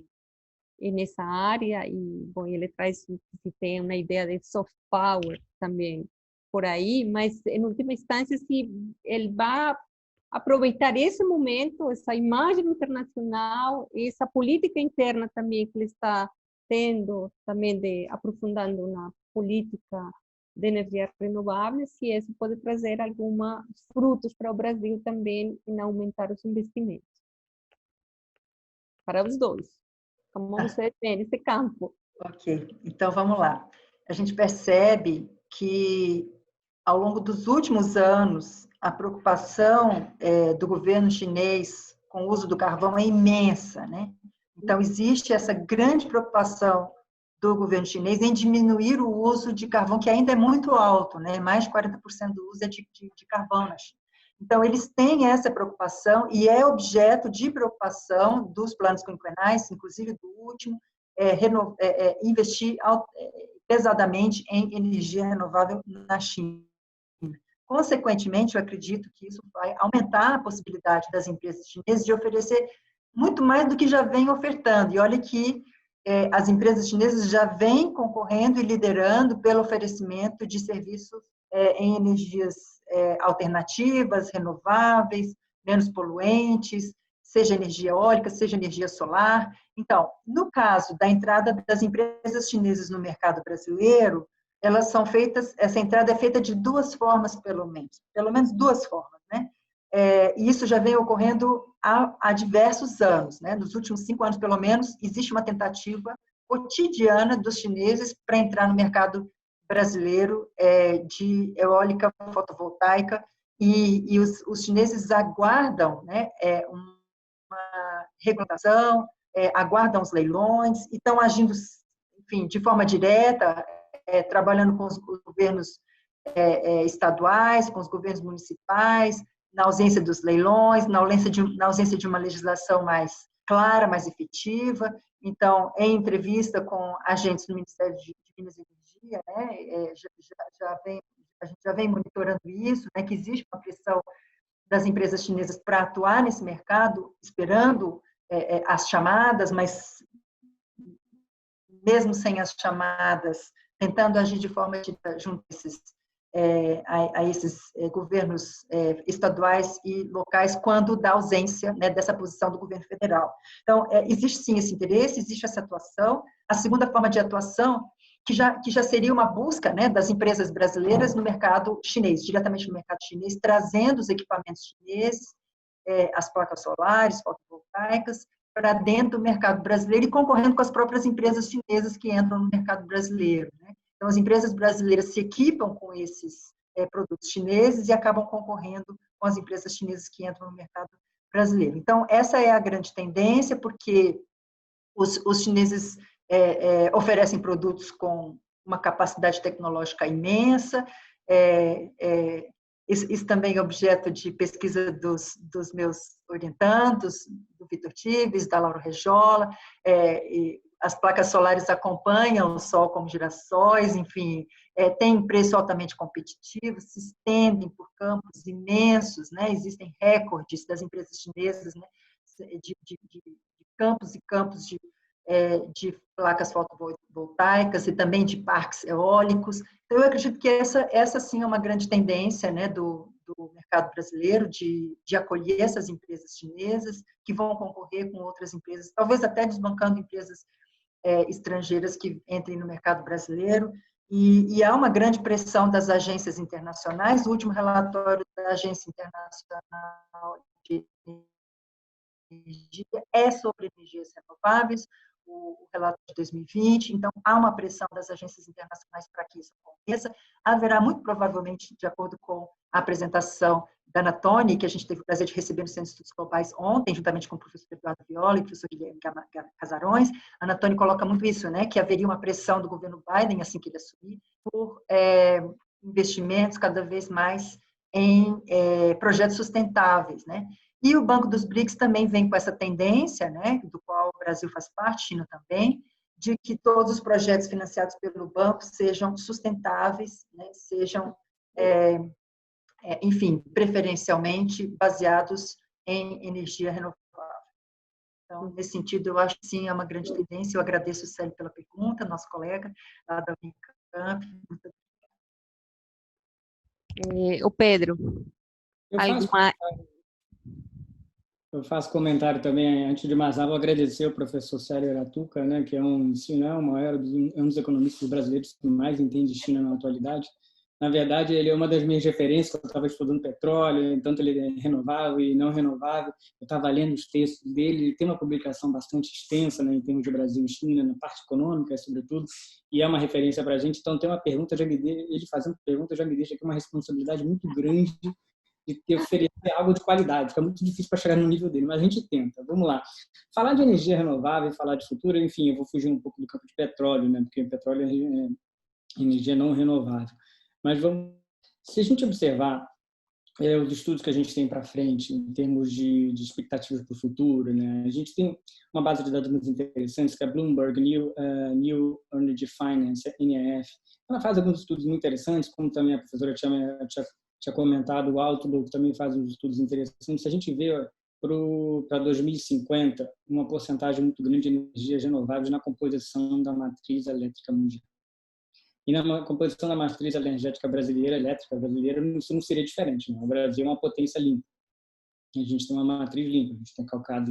nessa área. E, bom, ele traz que tem uma ideia de soft power também por aí, mas, em última instância, se ele vai aproveitar esse momento, essa imagem internacional, essa política interna também que ele está tendo, também de aprofundando na política de energias renováveis, e isso pode trazer alguns frutos para o Brasil também em aumentar os investimentos. Para os dois. Como você vê nesse campo. Ok, então vamos lá. A gente percebe que, ao longo dos últimos anos, a preocupação do governo chinês com o uso do carvão é imensa, né? Então, existe essa grande preocupação do governo chinês em diminuir o uso de carvão, que ainda é muito alto, né? Mais de 40% do uso é de carvão na China. Então, eles têm essa preocupação e é objeto de preocupação dos planos quinquenais, inclusive do último, investir pesadamente em energia renovável na China. Consequentemente, eu acredito que isso vai aumentar a possibilidade das empresas chinesas de oferecer muito mais do que já vem ofertando. E olha que as empresas chinesas já vêm concorrendo e liderando pelo oferecimento de serviços em energias alternativas, renováveis, menos poluentes, seja energia eólica, seja energia solar. Então, no caso da entrada das empresas chinesas no mercado brasileiro, elas são feitas, essa entrada é feita de duas formas, pelo menos duas formas, né? E isso já vem ocorrendo há diversos anos, né? Nos últimos 5 anos, pelo menos, existe uma tentativa cotidiana dos chineses para entrar no mercado brasileiro de eólica fotovoltaica, e os chineses aguardam, né, uma regulamentação, aguardam os leilões, e estão agindo, enfim, de forma direta, trabalhando com os governos estaduais, com os governos municipais, na ausência dos leilões, na ausência de uma legislação mais clara, mais efetiva. Então, em entrevista com agentes do Ministério de Minas e Energia, né, a gente já vem monitorando isso, né, que existe uma pressão das empresas chinesas para atuar nesse mercado, esperando as chamadas, mas mesmo sem as chamadas, tentando agir de forma junto a esses governos estaduais e locais, quando da ausência, né, dessa posição do governo federal. Então, existe sim esse interesse, existe essa atuação. A segunda forma de atuação, que já seria uma busca, né, das empresas brasileiras no mercado chinês, diretamente no mercado chinês, trazendo os equipamentos chineses, as placas solares, fotovoltaicas, para dentro do mercado brasileiro e concorrendo com as próprias empresas chinesas que entram no mercado brasileiro, né? Então, as empresas brasileiras se equipam com esses produtos chineses e acabam concorrendo com as empresas chinesas que entram no mercado brasileiro. Então, essa é a grande tendência, porque os chineses oferecem produtos com uma capacidade tecnológica imensa. Isso também é objeto de pesquisa dos meus orientandos, do Vitor Tives, da Laura Rejola. As placas solares acompanham o Sol como girassóis, enfim, têm preço altamente competitivo, se estendem por campos imensos, né? Existem recordes das empresas chinesas, né? de campos e campos de placas fotovoltaicas e também de parques eólicos. Então, eu acredito que essa sim é uma grande tendência, né, do mercado brasileiro, de acolher essas empresas chinesas que vão concorrer com outras empresas, talvez até desbancando empresas estrangeiras que entrem no mercado brasileiro. E há uma grande pressão das agências internacionais. O último relatório da Agência Internacional de Energia é sobre energias renováveis, o relatório de 2020, então há uma pressão das agências internacionais para que isso aconteça. Haverá, muito provavelmente, de acordo com a apresentação da Anatoni, que a gente teve o prazer de receber no Centro de Estudos Globais ontem, juntamente com o professor Eduardo Viola e o professor Guilherme Casarões. A Anatoni coloca muito isso, né, que haveria uma pressão do governo Biden, assim que ele assumir, por investimentos cada vez mais em projetos sustentáveis, né? E o Banco dos BRICS também vem com essa tendência, né, do qual o Brasil faz parte, China também, de que todos os projetos financiados pelo banco sejam sustentáveis, né, sejam, enfim, preferencialmente baseados em energia renovável. Então, nesse sentido, eu acho que sim, é uma grande tendência. Eu agradeço o Célio pela pergunta, nosso colega lá da Unicamp. O Pedro, Eu faço comentário também, antes de mais nada, vou agradecer ao professor Célio Aratuca, né, que é um dos economistas brasileiros que mais entende China na atualidade. Na verdade, ele é uma das minhas referências, quando eu estava estudando petróleo, tanto ele é renovável e não renovável. Eu estava lendo os textos dele, ele tem uma publicação bastante extensa, né, em termos de Brasil e China, na parte econômica, sobretudo, e é uma referência para a gente. Então, tem uma pergunta, ele fazendo pergunta, já me deixa aqui uma responsabilidade muito grande de ter oferecer algo de qualidade. Fica muito difícil para chegar no nível dele, mas a gente tenta. Vamos lá. Falar de energia renovável e falar de futuro, enfim, eu vou fugir um pouco do campo de petróleo, né, porque o petróleo é energia não renovável. Mas se a gente observar os estudos que a gente tem para frente em termos de expectativas para o futuro, né? A gente tem uma base de dados muito interessante, que é a Bloomberg New Energy Finance, NEF. Ela faz alguns estudos muito interessantes, como também a professora tinha comentado, o Outlook também faz uns estudos interessantes. Se a gente vê para 2050 uma porcentagem muito grande de energias renováveis na composição da matriz elétrica mundial. E na composição da matriz energética brasileira, elétrica brasileira, isso não seria diferente. Né? O Brasil é uma potência limpa. A gente tem uma matriz limpa. A gente tem calcado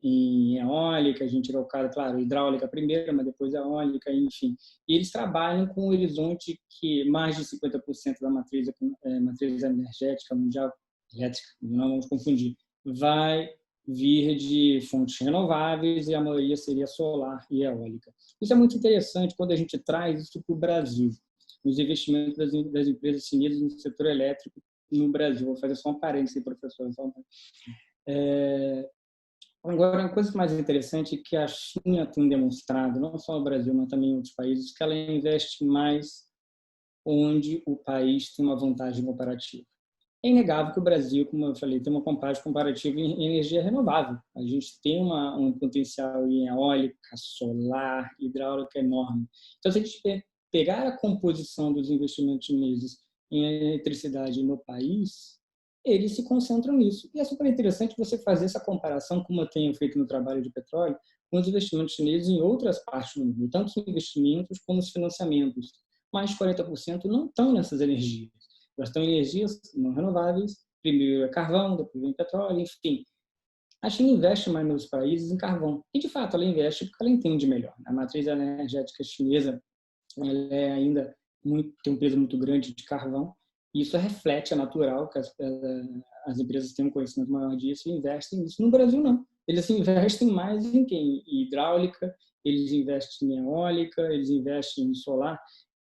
em eólica, a gente calcado, claro, hidráulica primeiro, mas depois eólica, enfim. E eles trabalham com um horizonte que mais de 50% da matriz energética mundial, elétrica, não vamos confundir, vai vir de fontes renováveis e a maioria seria solar e eólica. Isso é muito interessante quando a gente traz isso para o Brasil, os investimentos das empresas chinesas no setor elétrico no Brasil. Vou fazer só um parênteses, professor. Agora, uma coisa mais interessante é que a China tem demonstrado, não só no Brasil, mas também em outros países, que ela investe mais onde o país tem uma vantagem comparativa. É inegável que o Brasil, como eu falei, tem uma vantagem comparativa em energia renovável. A gente tem um potencial em eólica, solar, hidráulica enorme. Então, se a gente pegar a composição dos investimentos chineses em eletricidade no país, eles se concentram nisso. E é super interessante você fazer essa comparação, como eu tenho feito no trabalho de petróleo, com os investimentos chineses em outras partes do mundo, tanto os investimentos como os financiamentos. Mais de 40% não estão nessas energias. Elas estão em energias não renováveis, primeiro é carvão, depois vem petróleo, enfim. A China investe mais nos países em carvão. E, de fato, ela investe porque ela entende melhor. A matriz energética chinesa ela é ainda tem um peso muito grande de carvão. E isso reflete, é natural que as empresas tenham um conhecimento maior disso e investem nisso. No Brasil, não. Eles investem mais em quem? Em hidráulica, eles investem em eólica, eles investem em solar.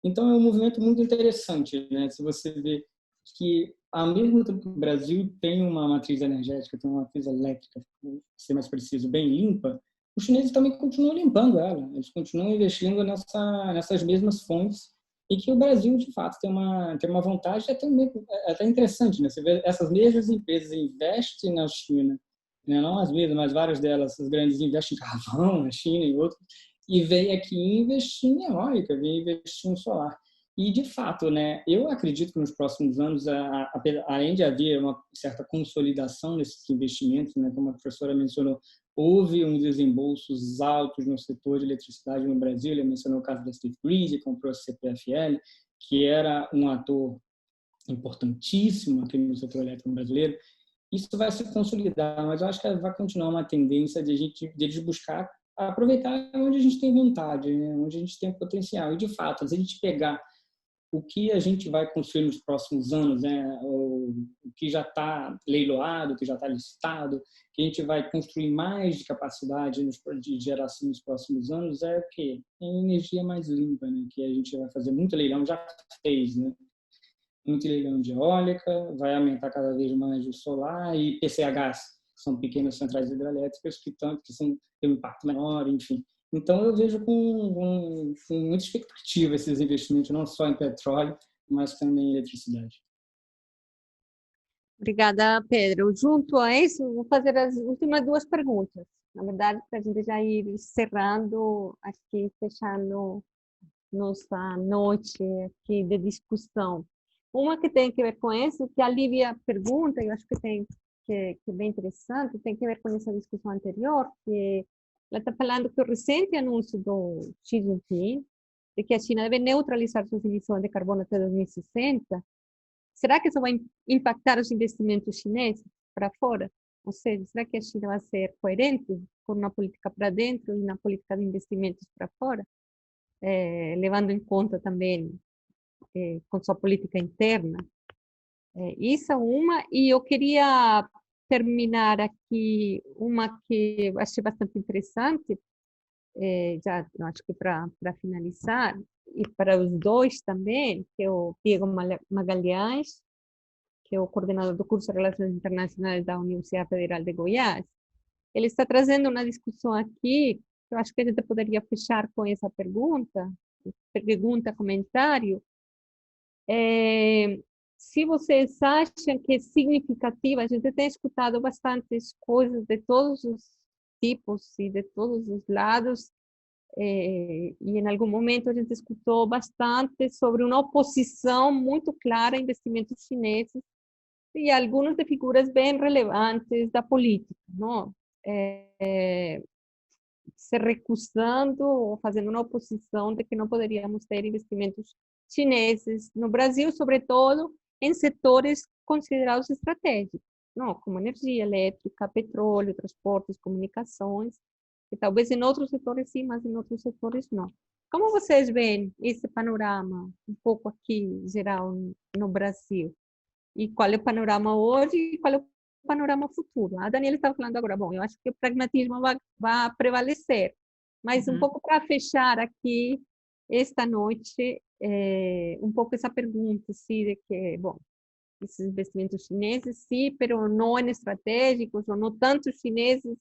Então, é um movimento muito interessante, né? Se você vê que, ao mesmo tempo que o Brasil tem uma matriz energética, tem uma matriz elétrica, para ser mais preciso, bem limpa, os chineses também continuam limpando ela. Eles continuam investindo nessas mesmas fontes e que o Brasil, de fato, tem uma vantagem até interessante, né? Você vê essas mesmas empresas investem na China, né? Não as mesmas, mas várias delas, as grandes investem em carvão na China e outros, e vem aqui investir em eólica, vem investir em solar. E, de fato, né, eu acredito que nos próximos anos, além de haver uma certa consolidação nesses investimentos, né, como a professora mencionou, houve um desembolsos altos no setor de eletricidade no Brasil. Ele mencionou o caso da State Grid, que comprou a CPFL, que era um ator importantíssimo aqui no setor elétrico brasileiro. Isso vai se consolidar, mas eu acho que vai continuar uma tendência de eles buscar aproveitar onde a gente tem vontade, né? Onde a gente tem potencial. E, de fato, se a gente pegar o que a gente vai construir nos próximos anos, né? O que já está leiloado, o que já está listado, que a gente vai construir mais de capacidade de geração nos próximos anos, é o quê? É energia mais limpa, né? Que a gente vai fazer muito leilão, já fez, né? Muito leilão de eólica, vai aumentar cada vez mais o solar e PCHs, que são pequenas centrais hidrelétricas que têm um impacto menor, enfim. Então, eu vejo com muita expectativa esses investimentos, não só em petróleo, mas também em eletricidade. Obrigada, Pedro. Junto a isso, vou fazer as últimas duas perguntas. Na verdade, para a gente já ir encerrando aqui, fechando nossa noite aqui de discussão. Uma que tem que ver com isso, que a Lívia pergunta, eu acho que é bem interessante, tem que ver com essa discussão anterior, que ela está falando que o recente anúncio do Xi Jinping de que a China deve neutralizar suas emissões de carbono até 2060, será que isso vai impactar os investimentos chineses para fora? Ou seja, será que a China vai ser coerente com uma política para dentro e na política de investimentos para fora? Levando em conta também com sua política interna. Isso é uma, e eu queria terminar aqui uma que eu achei bastante interessante, já acho que para finalizar, e para os dois também, que é o Diego Magalhães, que é o coordenador do curso de Relações Internacionais da Universidade Federal de Goiás. Ele está trazendo uma discussão aqui, eu acho que a gente poderia fechar com essa pergunta, comentário. Se vocês acham que é significativa, a gente tem escutado bastantes coisas de todos os tipos e de todos os lados, e em algum momento a gente escutou bastante sobre uma oposição muito clara a investimentos chineses e algumas de figuras bem relevantes da política, não? Se recusando ou fazendo uma oposição de que não poderíamos ter investimentos chineses no Brasil, sobretudo em setores considerados estratégicos, não, como energia elétrica, petróleo, transportes, comunicações, que talvez em outros setores sim, mas em outros setores não. Como vocês veem esse panorama um pouco aqui geral no Brasil? E qual é o panorama hoje e qual é o panorama futuro? A Daniela estava falando agora, bom, eu acho que o pragmatismo vai prevalecer, mas um pouco para fechar aqui esta noite, um pouco essa pergunta, assim, de que, bom, esses investimentos chineses, sim, mas não estratégicos, ou não tanto chineses,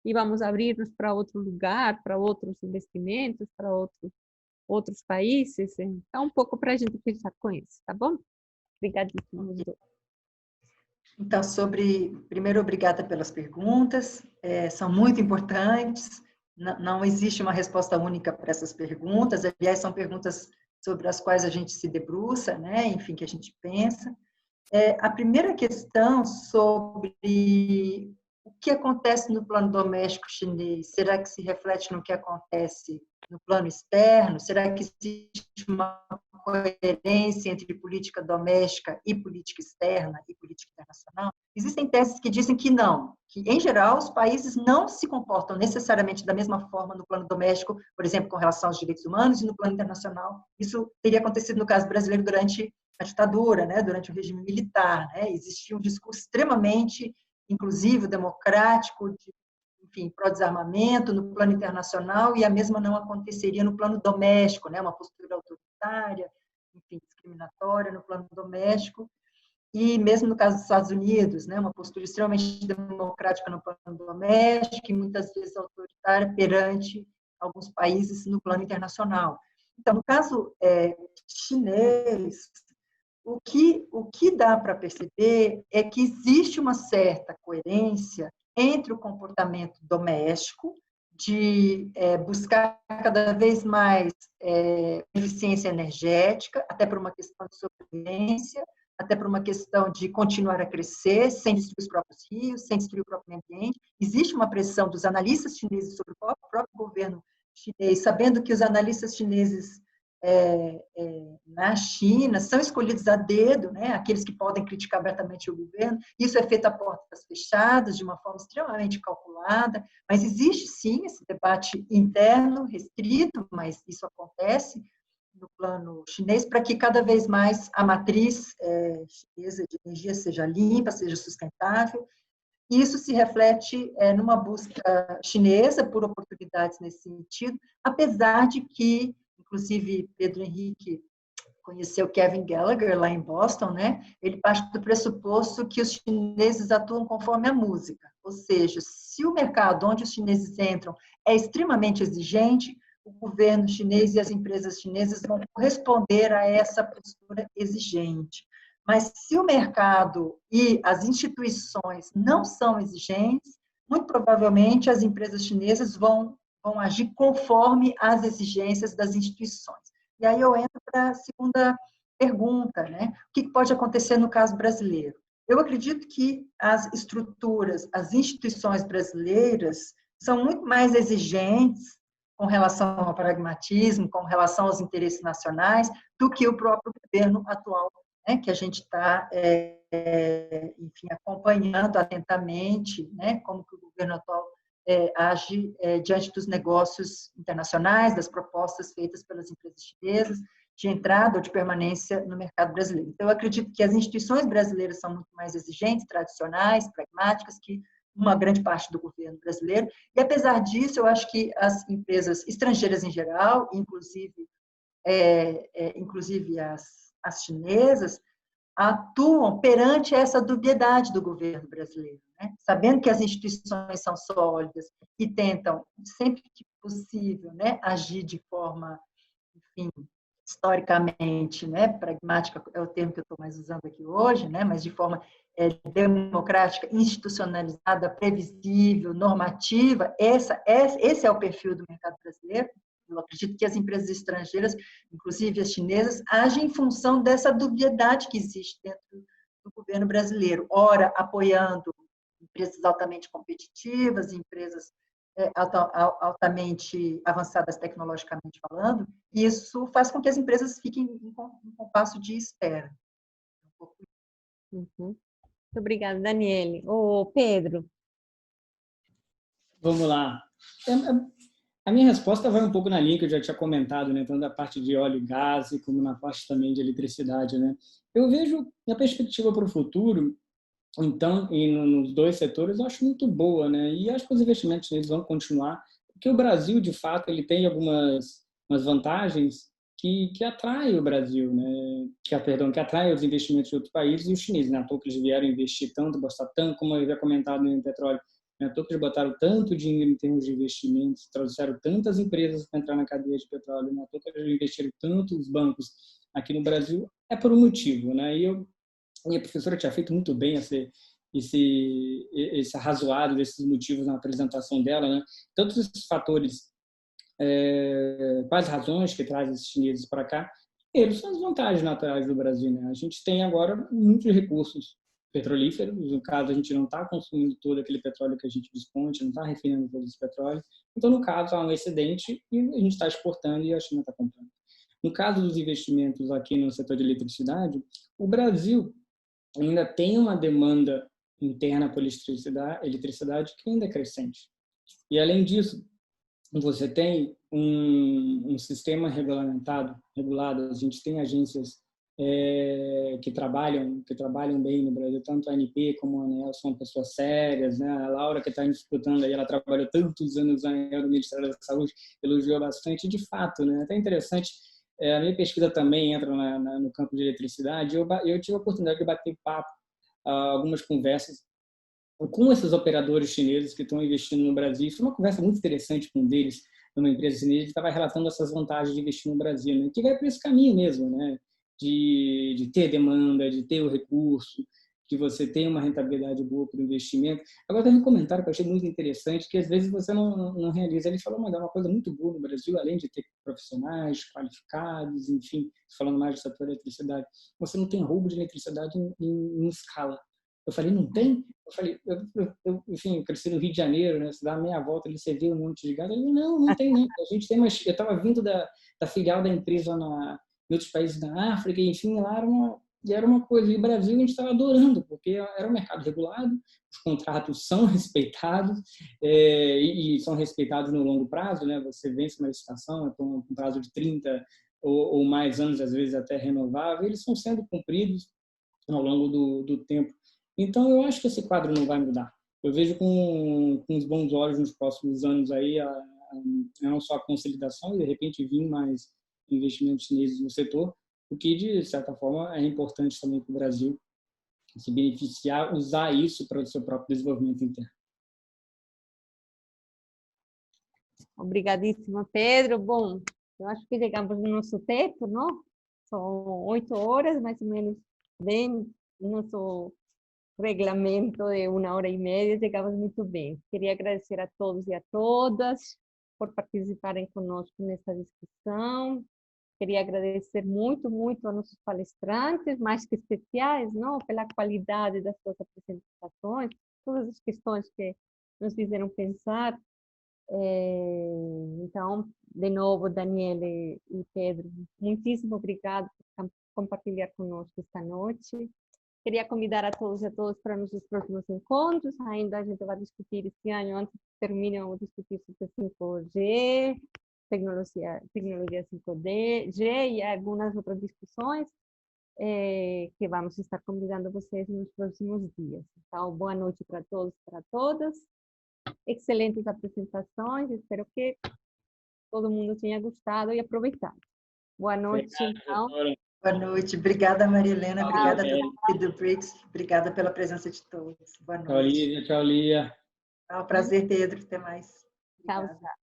e vamos abrir-nos para outro lugar, para outros investimentos, para outros países. Então, um pouco para a gente fechar com isso, tá bom? Obrigadíssimo. Então, primeiro, obrigada pelas perguntas, são muito importantes, não existe uma resposta única para essas perguntas, aliás, são perguntas sobre as quais a gente se debruça, né? Enfim, que a gente pensa. A primeira questão sobre o que acontece no plano doméstico chinês, será que se reflete no que acontece no plano externo? Será que existe uma coerência entre política doméstica e política externa e política internacional? Existem teses que dizem que não, que, em geral, os países não se comportam necessariamente da mesma forma no plano doméstico, por exemplo, com relação aos direitos humanos, e no plano internacional. Isso teria acontecido no caso brasileiro durante a ditadura, né, durante o regime militar, né, existia um discurso extremamente inclusivo, democrático, enfim, pró-desarmamento no plano internacional, e a mesma não aconteceria no plano doméstico, né, uma postura autoritária, enfim, discriminatória no plano doméstico, e mesmo no caso dos Estados Unidos, né, uma postura extremamente democrática no plano doméstico e muitas vezes autoritária perante alguns países no plano internacional. Então, no caso chinês, o que dá para perceber é que existe uma certa coerência entre o comportamento doméstico, de buscar cada vez mais eficiência energética, até por uma questão de sobrevivência, até por uma questão de continuar a crescer, sem destruir os próprios rios, sem destruir o próprio meio ambiente. Existe uma pressão dos analistas chineses sobre o próprio governo chinês, sabendo que os analistas chineses na China são escolhidos a dedo, né, aqueles que podem criticar abertamente o governo. Isso é feito a portas fechadas, de uma forma extremamente calculada, mas existe sim esse debate interno, restrito, mas isso acontece no plano chinês, para que cada vez mais a matriz chinesa de energia seja limpa, seja sustentável. Isso se reflete numa busca chinesa por oportunidades nesse sentido, apesar de que, inclusive, Pedro Henrique conheceu Kevin Gallagher lá em Boston, né? Ele parte do pressuposto que os chineses atuam conforme a música, ou seja, se o mercado onde os chineses entram é extremamente exigente, o governo chinês e as empresas chinesas vão corresponder a essa postura exigente. Mas se o mercado e as instituições não são exigentes, muito provavelmente as empresas chinesas vão agir conforme as exigências das instituições. E aí eu entro para a segunda pergunta, né? O que pode acontecer no caso brasileiro? Eu acredito que as estruturas, as instituições brasileiras são muito mais exigentes com relação ao pragmatismo, com relação aos interesses nacionais, do que o próprio governo atual, né, que a gente está, enfim, acompanhando atentamente, né, como que o governo atual age diante dos negócios internacionais, das propostas feitas pelas empresas chinesas. de entrada ou de permanência no mercado brasileiro. Então, eu acredito que as instituições brasileiras são muito mais exigentes, tradicionais, pragmáticas, que uma grande parte do governo brasileiro. E, apesar disso, eu acho que as empresas estrangeiras em geral, inclusive as chinesas, atuam perante essa dubiedade do governo brasileiro, né? Sabendo que as instituições são sólidas e tentam, sempre que possível, né, agir de forma, enfim, historicamente, né, pragmática é o termo que eu estou mais usando aqui hoje, né, mas de forma democrática, institucionalizada, previsível, normativa, esse é o perfil do mercado brasileiro. Eu acredito que as empresas estrangeiras, inclusive as chinesas, agem em função dessa dubiedade que existe dentro do governo brasileiro, ora apoiando empresas altamente competitivas, empresas altamente avançadas tecnologicamente falando, e isso faz com que as empresas fiquem em compasso de espera. Uhum. Muito obrigada, Daniele. Ô, Pedro. Vamos lá. A minha resposta vai um pouco na linha que eu já tinha comentado, né? Tanto da parte de óleo e gás, como na parte também de eletricidade, né? Eu vejo a perspectiva para o futuro, então, e nos dois setores, eu acho muito boa, né? E acho que os investimentos eles vão continuar, porque o Brasil, de fato, ele tem algumas vantagens que atraem o Brasil, né? Que atraem os investimentos de outros países e os chineses, né? À toa que eles vieram investir tanto, gastar tanto, como eu havia comentado no petróleo, né? À toa que eles botaram tanto dinheiro em termos de investimentos, trouxeram tantas empresas para entrar na cadeia de petróleo, né? À toa que eles investiram tanto os bancos aqui no Brasil, é por um motivo, né? E minha professora tinha feito muito bem esse arrazoado desses motivos na apresentação dela, né? Tantos esses fatores, quais razões que trazem esses chineses para cá, eles são as vantagens naturais do Brasil, né? A gente tem agora muitos recursos petrolíferos, no caso a gente não está consumindo todo aquele petróleo que a gente dispõe, a gente não está refinando todo esse petróleo, então no caso há um excedente e a gente está exportando e a China está comprando. No caso dos investimentos aqui no setor de eletricidade, o Brasil ainda tem uma demanda interna por eletricidade que ainda é crescente. E, além disso, você tem um sistema regulado, a gente tem agências que trabalham bem no Brasil, tanto a ANP como a ANEEL são pessoas sérias, né? A Laura, que está disputando aí, ela trabalhou tantos anos no Ministério da Saúde, elogiou bastante, de fato, né? Até interessante, a minha pesquisa também entra no campo de eletricidade, eu tive a oportunidade de bater papo, algumas conversas com esses operadores chineses que estão investindo no Brasil. Foi uma conversa muito interessante com um deles, numa empresa chinesa, que estava relatando essas vantagens de investir no Brasil, né? Que vai por esse caminho mesmo, né? De ter demanda, de ter o recurso, que você tem uma rentabilidade boa para o investimento. Agora, tem um comentário que eu achei muito interessante, que às vezes você não realiza. Ele falou, mas é uma coisa muito boa no Brasil, além de ter profissionais qualificados, enfim, falando mais do setor de eletricidade, você não tem roubo de eletricidade em escala. Eu falei, não tem? Eu falei, enfim, eu cresci no Rio de Janeiro, né? Você dá meia volta ali, você vê um monte de gás. Ele, não tem, não. A gente tem, mas eu estava vindo da filial da empresa em outros países da África, enfim, lá era uma coisa. E o Brasil a gente estava adorando, porque era um mercado regulado, os contratos são respeitados, e são respeitados no longo prazo, né? Você vence uma licitação com um prazo de 30 ou mais anos, às vezes até renovável, eles estão sendo cumpridos ao longo do tempo. Então, eu acho que esse quadro não vai mudar. Eu vejo com os bons olhos nos próximos anos aí, não só a consolidação e, de repente, vir mais investimentos chineses no setor, o que, de certa forma, é importante também para o Brasil se beneficiar, usar isso para o seu próprio desenvolvimento interno. Obrigadíssima, Pedro. Bom, eu acho que chegamos no nosso tempo, não? São 8 horas, mais ou menos, bem, nosso reglamento de 1h30, chegamos muito bem. Queria agradecer a todos e a todas por participarem conosco nessa discussão. Queria agradecer muito, muito a nossos palestrantes, mais que especiais, não? Pela qualidade das suas apresentações, todas as questões que nos fizeram pensar. Então, de novo, Daniele e Pedro, muitíssimo obrigado por compartilhar conosco esta noite. Queria convidar a todos e a todas para nossos próximos encontros. Ainda a gente vai discutir este ano, antes que termine, vamos discutir sobre 5G, tecnologia 5G e algumas outras discussões que vamos estar convidando vocês nos próximos dias. Então, boa noite para todos e para todas. Excelentes apresentações, espero que todo mundo tenha gostado e aproveitado. Boa noite, então. Boa noite, obrigada, Maria Helena, obrigada a toda do BRICS, obrigada pela presença de todos. Boa noite. Tchau, Lia. É um prazer, Pedro, até mais. Tchau, tchau.